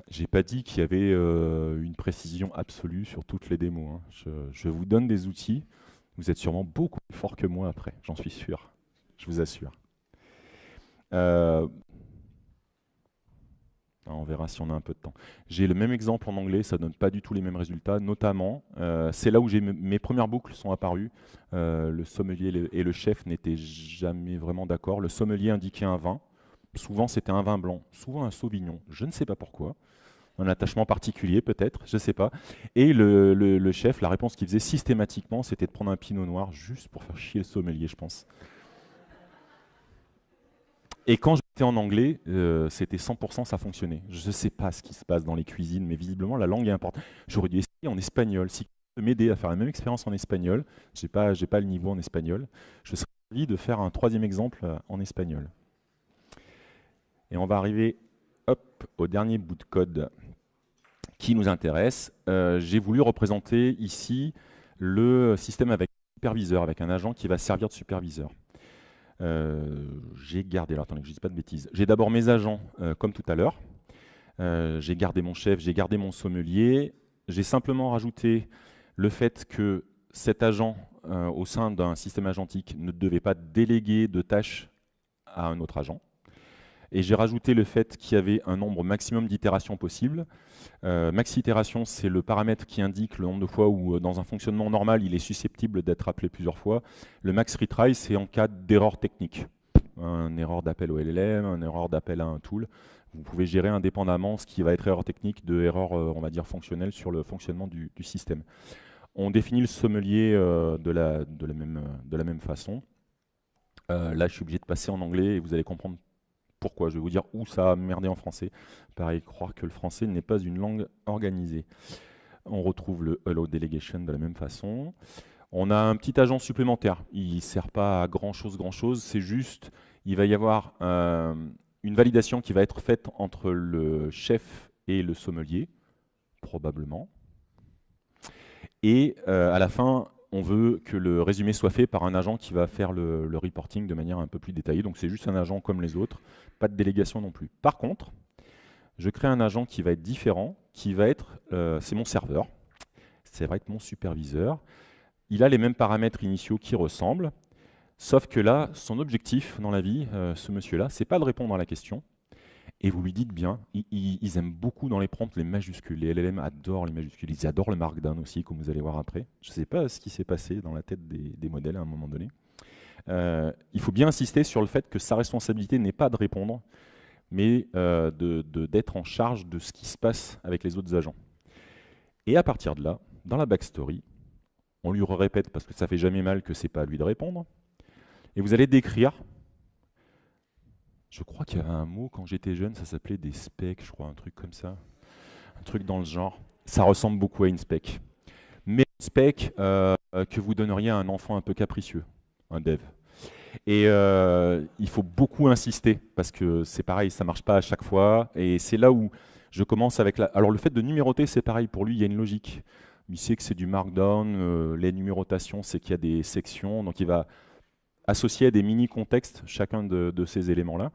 Speaker 1: J'ai pas dit qu'il y avait une précision absolue sur toutes les démos. Hein. Je vous donne des outils. Vous êtes sûrement beaucoup plus fort que moi après, j'en suis sûr. Je vous assure. On verra si on a un peu de temps. J'ai le même exemple en anglais, ça ne donne pas du tout les mêmes résultats. Notamment, c'est là où mes premières boucles sont apparues. Le sommelier et le chef n'étaient jamais vraiment d'accord. Le sommelier indiquait un vin. Souvent, c'était un vin blanc, souvent un sauvignon. Je ne sais pas pourquoi. Un attachement particulier peut-être, je ne sais pas. Et le chef, la réponse qu'il faisait systématiquement, c'était de prendre un pinot noir juste pour faire chier le sommelier, je pense. Et quand j'étais en anglais, c'était 100%, ça fonctionnait. Je ne sais pas ce qui se passe dans les cuisines, mais visiblement la langue est importante. J'aurais dû essayer en espagnol. Si tu peux m'aider à faire la même expérience en espagnol, j'ai pas le niveau en espagnol, je serais ravi de faire un troisième exemple en espagnol. Et on va arriver au dernier bout de code qui nous intéresse. J'ai voulu représenter ici le système avec un superviseur, avec un agent qui va servir de superviseur. J'ai gardé, alors attendez que je ne dise pas de bêtises, j'ai d'abord mes agents comme tout à l'heure, j'ai gardé mon chef, j'ai gardé mon sommelier, j'ai simplement rajouté le fait que cet agent au sein d'un système agentique ne devait pas déléguer de tâches à un autre agent. Et j'ai rajouté le fait qu'il y avait un nombre maximum d'itérations possibles. Max itération, c'est le paramètre qui indique le nombre de fois où, dans un fonctionnement normal, il est susceptible d'être appelé plusieurs fois. Le max retry, c'est en cas d'erreur technique. Une erreur d'appel au LLM, une erreur d'appel à un tool. Vous pouvez gérer indépendamment ce qui va être erreur technique de erreur, on va dire, fonctionnelle sur le fonctionnement du système. On définit le sommelier de la même façon. Là, je suis obligé de passer en anglais et vous allez comprendre pourquoi. Je vais vous dire où ça a merdé en français. Pareil, croire que le français n'est pas une langue organisée. On retrouve le Allow Delegation de la même façon. On a un petit agent supplémentaire. Il ne sert pas à grand-chose, c'est juste, il va y avoir une validation qui va être faite entre le chef et le sommelier. probablement. Et à la fin, on veut que le résumé soit fait par un agent qui va faire le reporting de manière un peu plus détaillée. Donc c'est juste un agent comme les autres, pas de délégation non plus. Par contre, je crée un agent qui va être différent, qui va être, c'est mon serveur, ça va être mon superviseur. Il a les mêmes paramètres initiaux qui ressemblent, sauf que là, son objectif dans la vie, ce monsieur-là, c'est pas de répondre à la question. Et vous lui dites bien, ils aiment beaucoup dans les prompts les majuscules. Les LLM adorent les majuscules. Ils adorent le markdown aussi, comme vous allez voir après. Je ne sais pas ce qui s'est passé dans la tête des modèles à un moment donné. Il faut bien insister sur le fait que sa responsabilité n'est pas de répondre, mais d'être en charge de ce qui se passe avec les autres agents. Et à partir de là, dans la backstory, on lui répète, parce que ça fait jamais mal que ce n'est pas à lui de répondre, et vous allez décrire. Je crois qu'il y avait un mot quand j'étais jeune, ça s'appelait des specs, je crois, un truc comme ça. Un truc dans le genre. Ça ressemble beaucoup à une spec. Mais une spec que vous donneriez à un enfant un peu capricieux, un dev. Et il faut beaucoup insister, parce que c'est pareil, ça ne marche pas à chaque fois. Et c'est là où je commence avec la... Alors le fait de numéroter, c'est pareil, pour lui, il y a une logique. Il sait que c'est du markdown, les numérotations, c'est qu'il y a des sections, donc il va associé à des mini-contextes, chacun de ces éléments-là.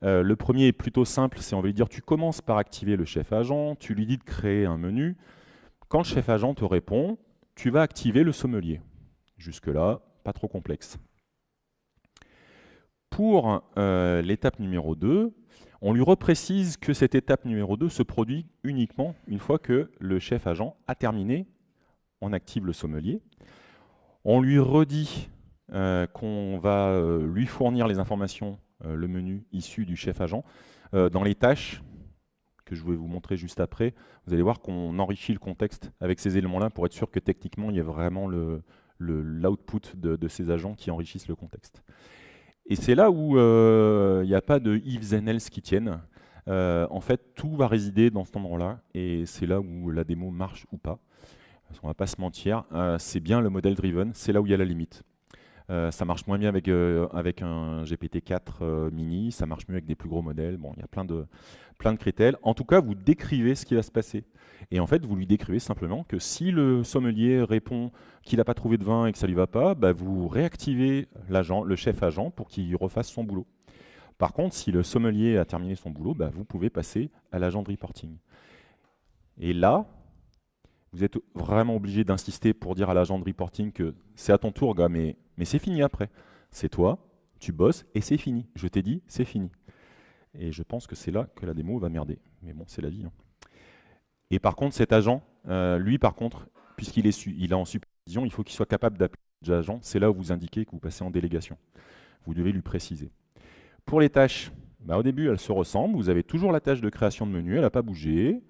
Speaker 1: Le premier est plutôt simple, c'est on va lui dire tu commences par activer le chef agent, tu lui dis de créer un menu. Quand le chef agent te répond, tu vas activer le sommelier. Jusque-là, pas trop complexe. Pour l'étape numéro 2, on lui reprécise que cette étape numéro 2 se produit uniquement une fois que le chef agent a terminé, on active le sommelier. On lui redit qu'on va lui fournir les informations, le menu issu du chef agent. Dans les tâches, que je vais vous montrer juste après, vous allez voir qu'on enrichit le contexte avec ces éléments-là pour être sûr que techniquement, il y a vraiment l'output de ces agents qui enrichissent le contexte. Et c'est là où il n'y a pas de ifs and else qui tiennent. En fait, tout va résider dans cet endroit-là, et c'est là où la démo marche ou pas. On ne va pas se mentir, c'est bien le modèle driven, c'est là où il y a la limite. Ça marche moins bien avec un GPT-4 mini, ça marche mieux avec des plus gros modèles. Bon, il y a plein de critères. En tout cas, vous décrivez ce qui va se passer. Et en fait, vous lui décrivez simplement que si le sommelier répond qu'il n'a pas trouvé de vin et que ça ne lui va pas, bah, vous réactivez l'agent, le chef agent, pour qu'il refasse son boulot. Par contre, si le sommelier a terminé son boulot, bah, vous pouvez passer à l'agent de reporting. Et là, vous êtes vraiment obligé d'insister pour dire à l'agent de reporting que c'est à ton tour, gars, mais c'est fini après. C'est toi, tu bosses et c'est fini. Je t'ai dit, c'est fini. Et je pense que c'est là que la démo va merder. Mais bon, c'est la vie. Hein. Et par contre, cet agent, lui, par contre, puisqu'il est en supervision, il faut qu'il soit capable d'appeler l'agent. C'est là où vous indiquez que vous passez en délégation. Vous devez lui préciser. Pour les tâches, bah, au début, elles se ressemblent. Vous avez toujours la tâche de création de menu, elle n'a pas bougé.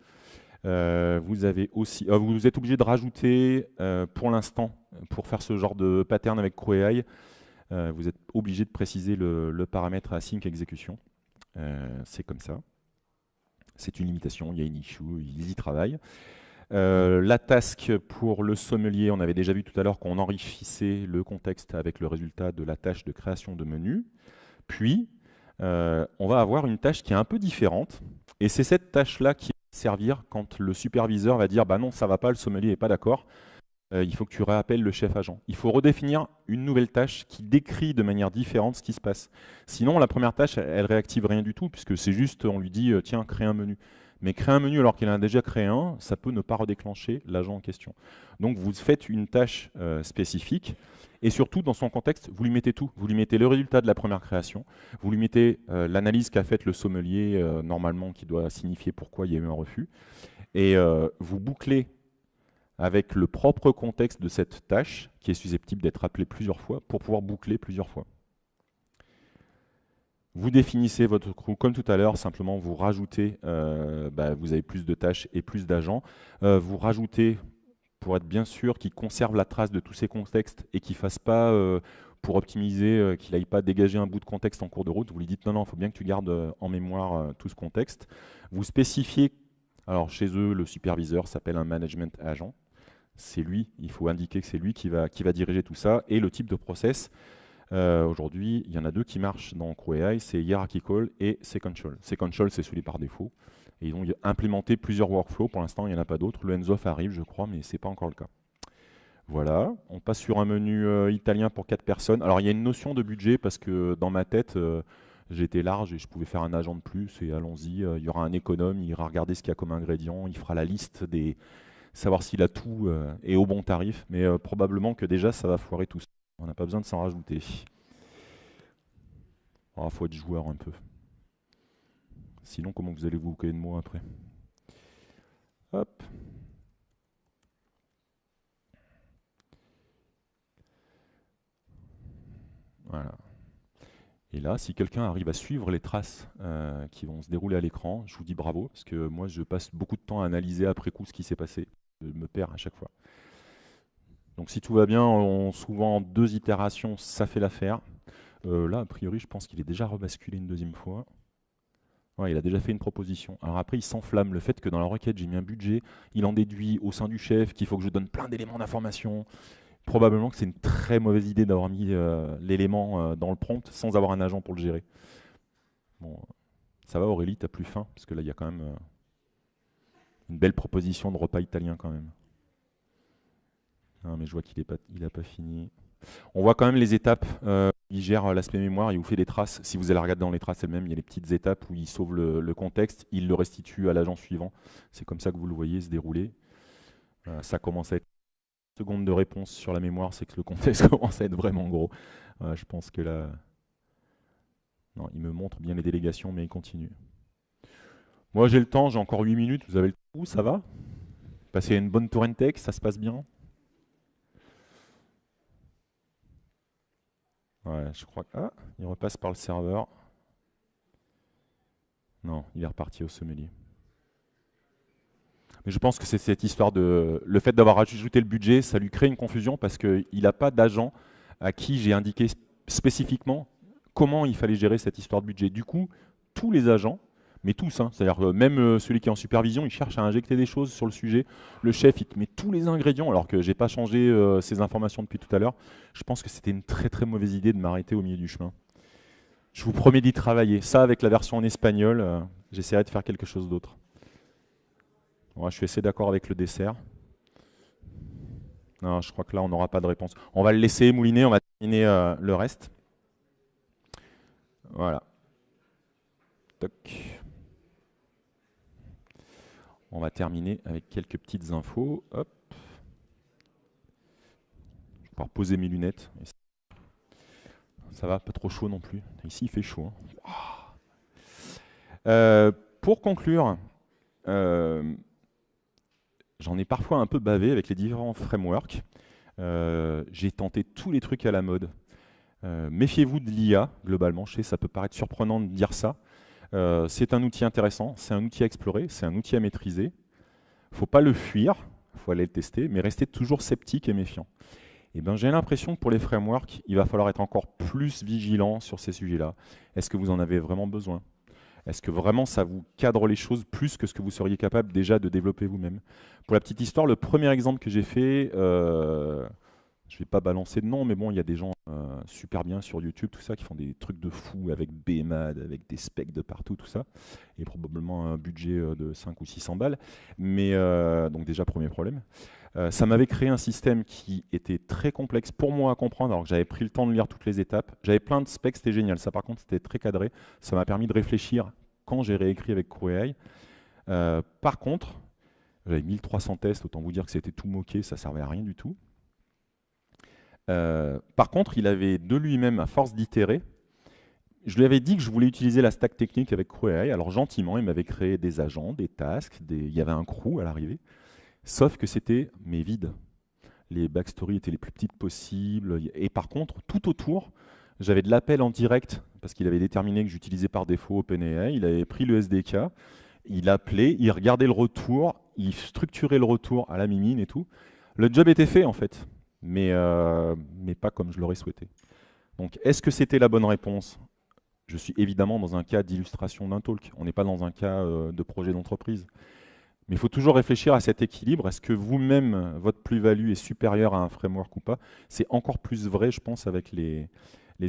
Speaker 1: Vous êtes obligé de rajouter, pour l'instant, pour faire ce genre de pattern avec CrewAI, vous êtes obligé de préciser le paramètre async exécution. C'est comme ça. C'est une limitation, il y a une issue, ils y travaillent. La task pour le sommelier, on avait déjà vu tout à l'heure qu'on enrichissait le contexte avec le résultat de la tâche de création de menu. Puis, on va avoir une tâche qui est un peu différente. Et c'est cette tâche-là qui va servir quand le superviseur va dire « bah non, ça ne va pas, le sommelier n'est pas d'accord, il faut que tu réappelles le chef agent ». Il faut redéfinir une nouvelle tâche qui décrit de manière différente ce qui se passe. Sinon, la première tâche, elle réactive rien du tout, puisque c'est juste, on lui dit « tiens, crée un menu ». Mais créer un menu alors qu'il en a déjà créé un, ça peut ne pas redéclencher l'agent en question. Donc vous faites une tâche spécifique, et surtout dans son contexte, vous lui mettez tout. Vous lui mettez le résultat de la première création, vous lui mettez l'analyse qu'a faite le sommelier, normalement, qui doit signifier pourquoi il y a eu un refus, et vous bouclez avec le propre contexte de cette tâche, qui est susceptible d'être appelée plusieurs fois, pour pouvoir boucler plusieurs fois. Vous définissez votre crew comme tout à l'heure, simplement vous rajoutez, vous avez plus de tâches et plus d'agents. Vous rajoutez, pour être bien sûr, qu'il conserve la trace de tous ces contextes et qu'il ne fasse pas, pour optimiser, qu'il n'aille pas dégager un bout de contexte en cours de route. Vous lui dites non, il faut bien que tu gardes en mémoire tout ce contexte. Vous spécifiez, alors chez eux, le superviseur s'appelle un management agent. C'est lui, il faut indiquer que c'est lui qui va diriger tout ça. Et le type de process. Aujourd'hui, il y en a deux qui marchent dans CrewAI, c'est Hierarchical et Sequential. Sequential, c'est celui par défaut, Et ils ont implémenté plusieurs workflows. Pour l'instant, il n'y en a pas d'autres. Le hands-off arrive, je crois, mais ce n'est pas encore le cas. Voilà, on passe sur un menu italien pour 4 personnes. Alors, il y a une notion de budget parce que dans ma tête, j'étais large et je pouvais faire un agent de plus. Et allons-y, il y aura un économe, il ira regarder ce qu'il y a comme ingrédient, il fera la liste des... savoir s'il a tout et au bon tarif. Mais probablement que déjà, ça va foirer tout ça. On n'a pas besoin de s'en rajouter. Il faut être joueur un peu. Sinon, comment vous allez vous occuper de moi après? Hop. Voilà. Et là, si quelqu'un arrive à suivre les traces qui vont se dérouler à l'écran, je vous dis bravo, parce que moi, je passe beaucoup de temps à analyser après coup ce qui s'est passé. Je me perds à chaque fois. Donc si tout va bien, souvent en 2 itérations, ça fait l'affaire. Là, a priori, je pense qu'il est déjà rebasculé une deuxième fois. Ouais, il a déjà fait une proposition. Alors après, il s'enflamme. Le fait que dans la requête, j'ai mis un budget, il en déduit au sein du chef qu'il faut que je donne plein d'éléments d'information. Probablement que c'est une très mauvaise idée d'avoir mis l'élément dans le prompt sans avoir un agent pour le gérer. Bon, ça va Aurélie, t'as plus faim? Parce que là, il y a quand même une belle proposition de repas italien quand même. Non, mais je vois qu'il n'a pas fini. On voit quand même les étapes. Il gère l'aspect mémoire, il vous fait des traces. Si vous allez regarder dans les traces elles-mêmes, il y a les petites étapes où il sauve le contexte, il le restitue à l'agent suivant. C'est comme ça que vous le voyez se dérouler. Ça commence à être une seconde de réponse sur la mémoire, c'est que le contexte commence à être vraiment gros. Je pense que là... Non, il me montre bien les délégations, mais il continue. Moi j'ai le temps, j'ai encore 8 minutes, vous avez le temps, ça va? Passez une bonne tour tech, ça se passe bien? Ouais, je crois que... Ah, il repasse par le serveur. Non, il est reparti au sommelier. Mais je pense que c'est cette histoire de... Le fait d'avoir ajouté le budget, ça lui crée une confusion parce qu'il n'a pas d'agent à qui j'ai indiqué spécifiquement comment il fallait gérer cette histoire de budget. Du coup, tous les agents, mais tous, hein, c'est-à-dire même celui qui est en supervision, il cherche à injecter des choses sur le sujet. Le chef, il te met tous les ingrédients alors que je n'ai pas changé ces informations depuis tout à l'heure. Je pense que c'était une très très mauvaise idée de m'arrêter au milieu du chemin. Je vous promets d'y travailler. Ça, avec la version en espagnol, j'essaierai de faire quelque chose d'autre. Ouais, je suis assez d'accord avec le dessert. Non, je crois que là, on n'aura pas de réponse. On va le laisser mouliner, on va terminer le reste. Voilà. Toc. On va terminer avec quelques petites infos. Hop. Je vais pouvoir poser mes lunettes. Ça va, pas trop chaud non plus. Ici, il fait chaud. Hein. Pour conclure, j'en ai parfois un peu bavé avec les différents frameworks. J'ai tenté tous les trucs à la mode. Méfiez-vous de l'IA, globalement. Je sais, ça peut paraître surprenant de dire ça. C'est un outil intéressant, c'est un outil à explorer, c'est un outil à maîtriser. Il ne faut pas le fuir, il faut aller le tester, mais rester toujours sceptique et méfiant. Et ben, j'ai l'impression que pour les frameworks, il va falloir être encore plus vigilant sur ces sujets-là. Est-ce que vous en avez vraiment besoin? Est-ce que vraiment ça vous cadre les choses plus que ce que vous seriez capable déjà de développer vous-même? Pour la petite histoire, le premier exemple que j'ai fait, je ne vais pas balancer de nom, mais bon, il y a des gens super bien sur YouTube, tout ça, qui font des trucs de fou avec BMAD, avec des specs de partout, tout ça, et probablement un budget de 5 ou 600 balles. Mais donc déjà, premier problème. Ça m'avait créé un système qui était très complexe pour moi à comprendre, alors que j'avais pris le temps de lire toutes les étapes. J'avais plein de specs, c'était génial. Ça, par contre, c'était très cadré. Ça m'a permis de réfléchir quand j'ai réécrit avec CrewAI. Par contre, j'avais 1300 tests, autant vous dire que c'était tout moqué, ça servait à rien du tout. Par contre, il avait de lui-même, à force d'itérer, je lui avais dit que je voulais utiliser la stack technique avec CrewAI. Alors gentiment, il m'avait créé des agents, des tasks, il y avait un crew à l'arrivée. Sauf que c'était mais vide. Les backstories étaient les plus petites possibles. Et par contre, tout autour, j'avais de l'appel en direct, parce qu'il avait déterminé que j'utilisais par défaut OpenAI. Il avait pris le SDK, il appelait, il regardait le retour, il structurait le retour à la mimine et tout. Le job était fait en fait, mais pas comme je l'aurais souhaité. Donc est-ce que c'était la bonne réponse? Je suis évidemment dans un cas d'illustration d'un talk. On n'est pas dans un cas de projet d'entreprise. Mais il faut toujours réfléchir à cet équilibre. Est-ce que vous-même, votre plus-value est supérieure à un framework ou pas? C'est encore plus vrai, je pense, avec les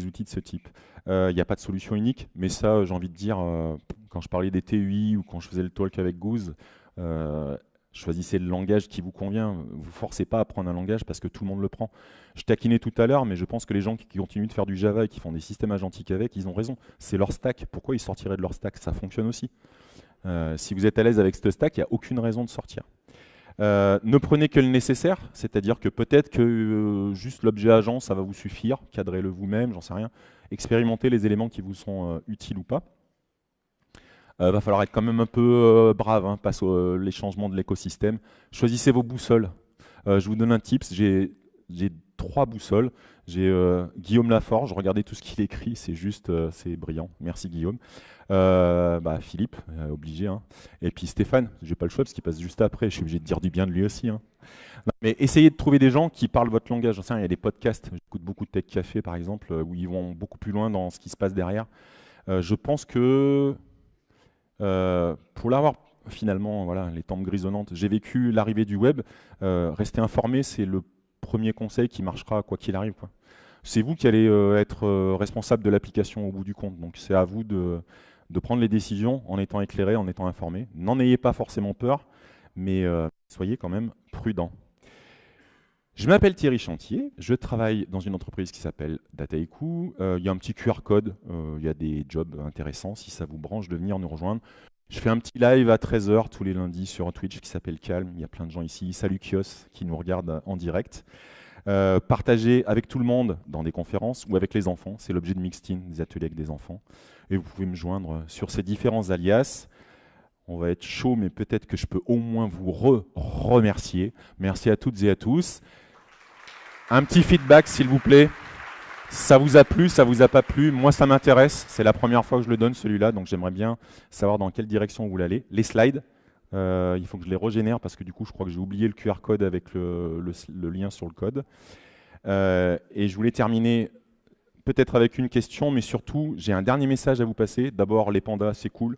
Speaker 1: outils de ce type. Il n'y a pas de solution unique, mais ça, j'ai envie de dire, quand je parlais des TUI ou quand je faisais le talk avec Goose, choisissez le langage qui vous convient. Vous ne forcez pas à prendre un langage parce que tout le monde le prend. Je taquinais tout à l'heure, mais je pense que les gens qui continuent de faire du Java et qui font des systèmes agentiques avec, ils ont raison. C'est leur stack. Pourquoi ils sortiraient de leur stack? Ça fonctionne aussi. Si vous êtes à l'aise avec ce stack, il n'y a aucune raison de sortir. Ne prenez que le nécessaire, c'est-à-dire que peut-être que juste l'objet agent, ça va vous suffire. Cadrez-le vous-même, j'en sais rien. Expérimentez les éléments qui vous sont utiles ou pas. Va falloir être quand même un peu brave face aux les changements de l'écosystème. Choisissez vos boussoles. Je vous donne un tips, j'ai 3 boussoles. J'ai Guillaume Laforge, regardez tout ce qu'il écrit, c'est juste, c'est brillant. Merci Guillaume. Philippe, obligé. Et puis Stéphane, j'ai pas le choix parce qu'il passe juste après, je suis obligé de dire du bien de lui aussi. Non, mais essayez de trouver des gens qui parlent votre langage. Il y a des podcasts, j'écoute beaucoup de Tech Café par exemple, où ils vont beaucoup plus loin dans ce qui se passe derrière. Je pense que pour l'avoir finalement, voilà, les tempes grisonnantes, j'ai vécu l'arrivée du web. Rester informé, c'est le premier conseil qui marchera quoi qu'il arrive, quoi. C'est vous qui allez être responsable de l'application au bout du compte. Donc c'est à vous de prendre les décisions en étant éclairé, en étant informé. N'en ayez pas forcément peur, mais soyez quand même prudent. Je m'appelle Thierry Chantier, je travaille dans une entreprise qui s'appelle Dataiku. Il y a un petit QR code, il y a des jobs intéressants si ça vous branche de venir nous rejoindre. Je fais un petit live à 13 h tous les lundis sur Twitch qui s'appelle Calme. Il y a plein de gens ici. Salut Kios qui nous regardent en direct. Partagez avec tout le monde dans des conférences ou avec les enfants. C'est l'objet de Mixtin, des ateliers avec des enfants. Et vous pouvez me joindre sur ces différents alias. On va être chaud, mais peut-être que je peux au moins vous remercier. Merci à toutes et à tous. Un petit feedback, s'il vous plaît. Ça vous a plu, ça vous a pas plu? Moi, ça m'intéresse. C'est la première fois que je le donne, celui-là. Donc, j'aimerais bien savoir dans quelle direction vous voulez aller. Les slides, il faut que je les régénère parce que du coup, je crois que j'ai oublié le QR code avec le lien sur le code. Et je voulais terminer peut-être avec une question, mais surtout, j'ai un dernier message à vous passer. D'abord, les pandas, c'est cool.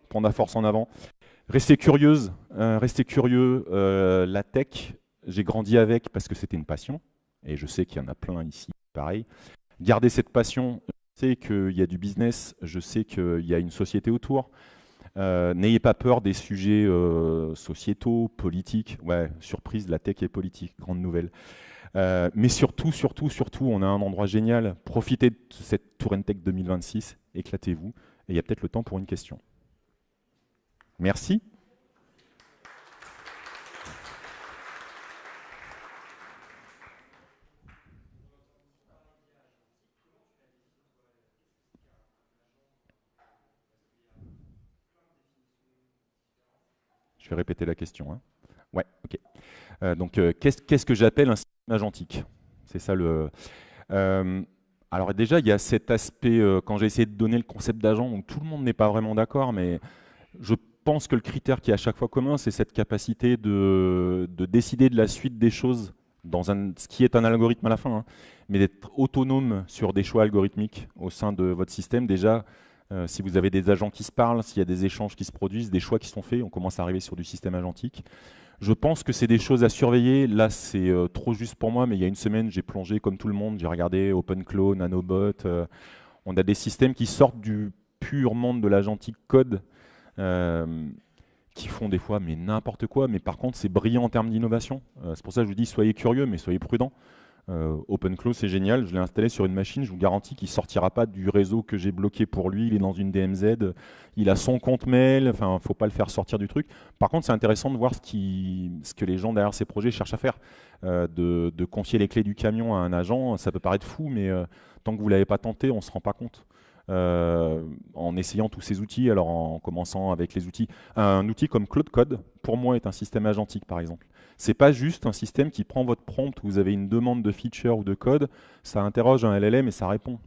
Speaker 1: Panda force en avant. Restez curieuse, restez curieux. La tech, j'ai grandi avec parce que c'était une passion. Et je sais qu'il y en a plein ici, pareil. Gardez cette passion. Je sais qu'il y a du business, je sais qu'il y a une société autour. N'ayez pas peur des sujets sociétaux, politiques. Ouais, surprise, la tech est politique, grande nouvelle. Mais surtout, on a un endroit génial. Profitez de cette Tour Tech 2026, éclatez-vous. Et il y a peut-être le temps pour une question. Merci. Je vais répéter la question. Ouais, ok. Donc, qu'est-ce que j'appelle un système agentique? C'est ça le... alors déjà, il y a cet aspect, quand j'ai essayé de donner le concept d'agent, donc tout le monde n'est pas vraiment d'accord, mais je pense que le critère qui est à chaque fois commun, c'est cette capacité de décider de la suite des choses dans ce qui est un algorithme à la fin, mais d'être autonome sur des choix algorithmiques au sein de votre système. Déjà, si vous avez des agents qui se parlent, s'il y a des échanges qui se produisent, des choix qui sont faits, on commence à arriver sur du système agentique. Je pense que c'est des choses à surveiller. Là, c'est trop juste pour moi, mais il y a une semaine, j'ai plongé comme tout le monde. J'ai regardé OpenClaw, Nanobot. On a des systèmes qui sortent du pur monde de l'agentique code, qui font des fois mais n'importe quoi. Mais par contre, c'est brillant en termes d'innovation. C'est pour ça que je vous dis, soyez curieux, mais soyez prudents. OpenClaw, c'est génial. Je l'ai installé sur une machine. Je vous garantis qu'il ne sortira pas du réseau que j'ai bloqué pour lui. Il est dans une DMZ. Il a son compte mail. Enfin, il ne faut pas le faire sortir du truc. Par contre, c'est intéressant de voir ce que les gens derrière ces projets cherchent à faire. De confier les clés du camion à un agent, ça peut paraître fou, mais tant que vous ne l'avez pas tenté, on ne se rend pas compte. En essayant tous ces outils, alors en commençant avec les outils. Un outil comme Claude Code, pour moi, est un système agentique, par exemple. C'est pas juste un système qui prend votre prompt où vous avez une demande de feature ou de code, ça interroge un LLM et ça répond.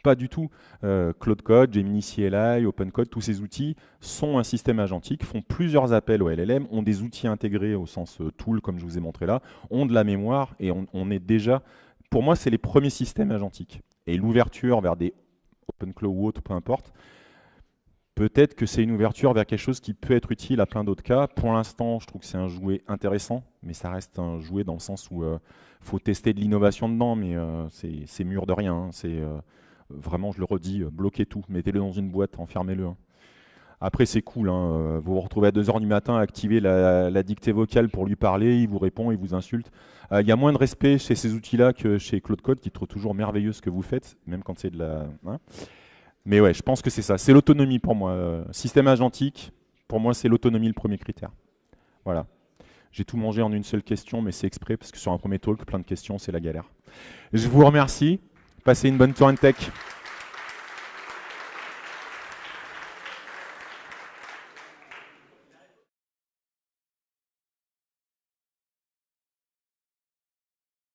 Speaker 1: Pas du tout. Claude Code, Gemini CLI, OpenCode, tous ces outils sont un système agentique, font plusieurs appels au LLM, ont des outils intégrés au sens tool, comme je vous ai montré là, ont de la mémoire et on est déjà... Pour moi, c'est les premiers systèmes agentiques. Et l'ouverture vers des OpenClaw ou autre, peu importe, peut-être que c'est une ouverture vers quelque chose qui peut être utile à plein d'autres cas. Pour l'instant, je trouve que c'est un jouet intéressant, mais ça reste un jouet dans le sens où faut tester de l'innovation dedans, mais c'est mûr de rien. C'est vraiment, je le redis, bloquez tout, mettez-le dans une boîte, enfermez-le. Après, c'est cool, hein. Vous vous retrouvez à 2 h du matin à activer la dictée vocale pour lui parler, il vous répond, il vous insulte. Il y a moins de respect chez ces outils-là que chez Claude Code, qui trouve toujours merveilleux ce que vous faites, même quand c'est de la... hein. Mais ouais, je pense que c'est ça. C'est l'autonomie pour moi. Système agentique, pour moi, c'est l'autonomie le premier critère. Voilà. J'ai tout mangé en une seule question, mais c'est exprès, parce que sur un premier talk, plein de questions, c'est la galère. Je vous remercie. Passez une bonne soirée de tech.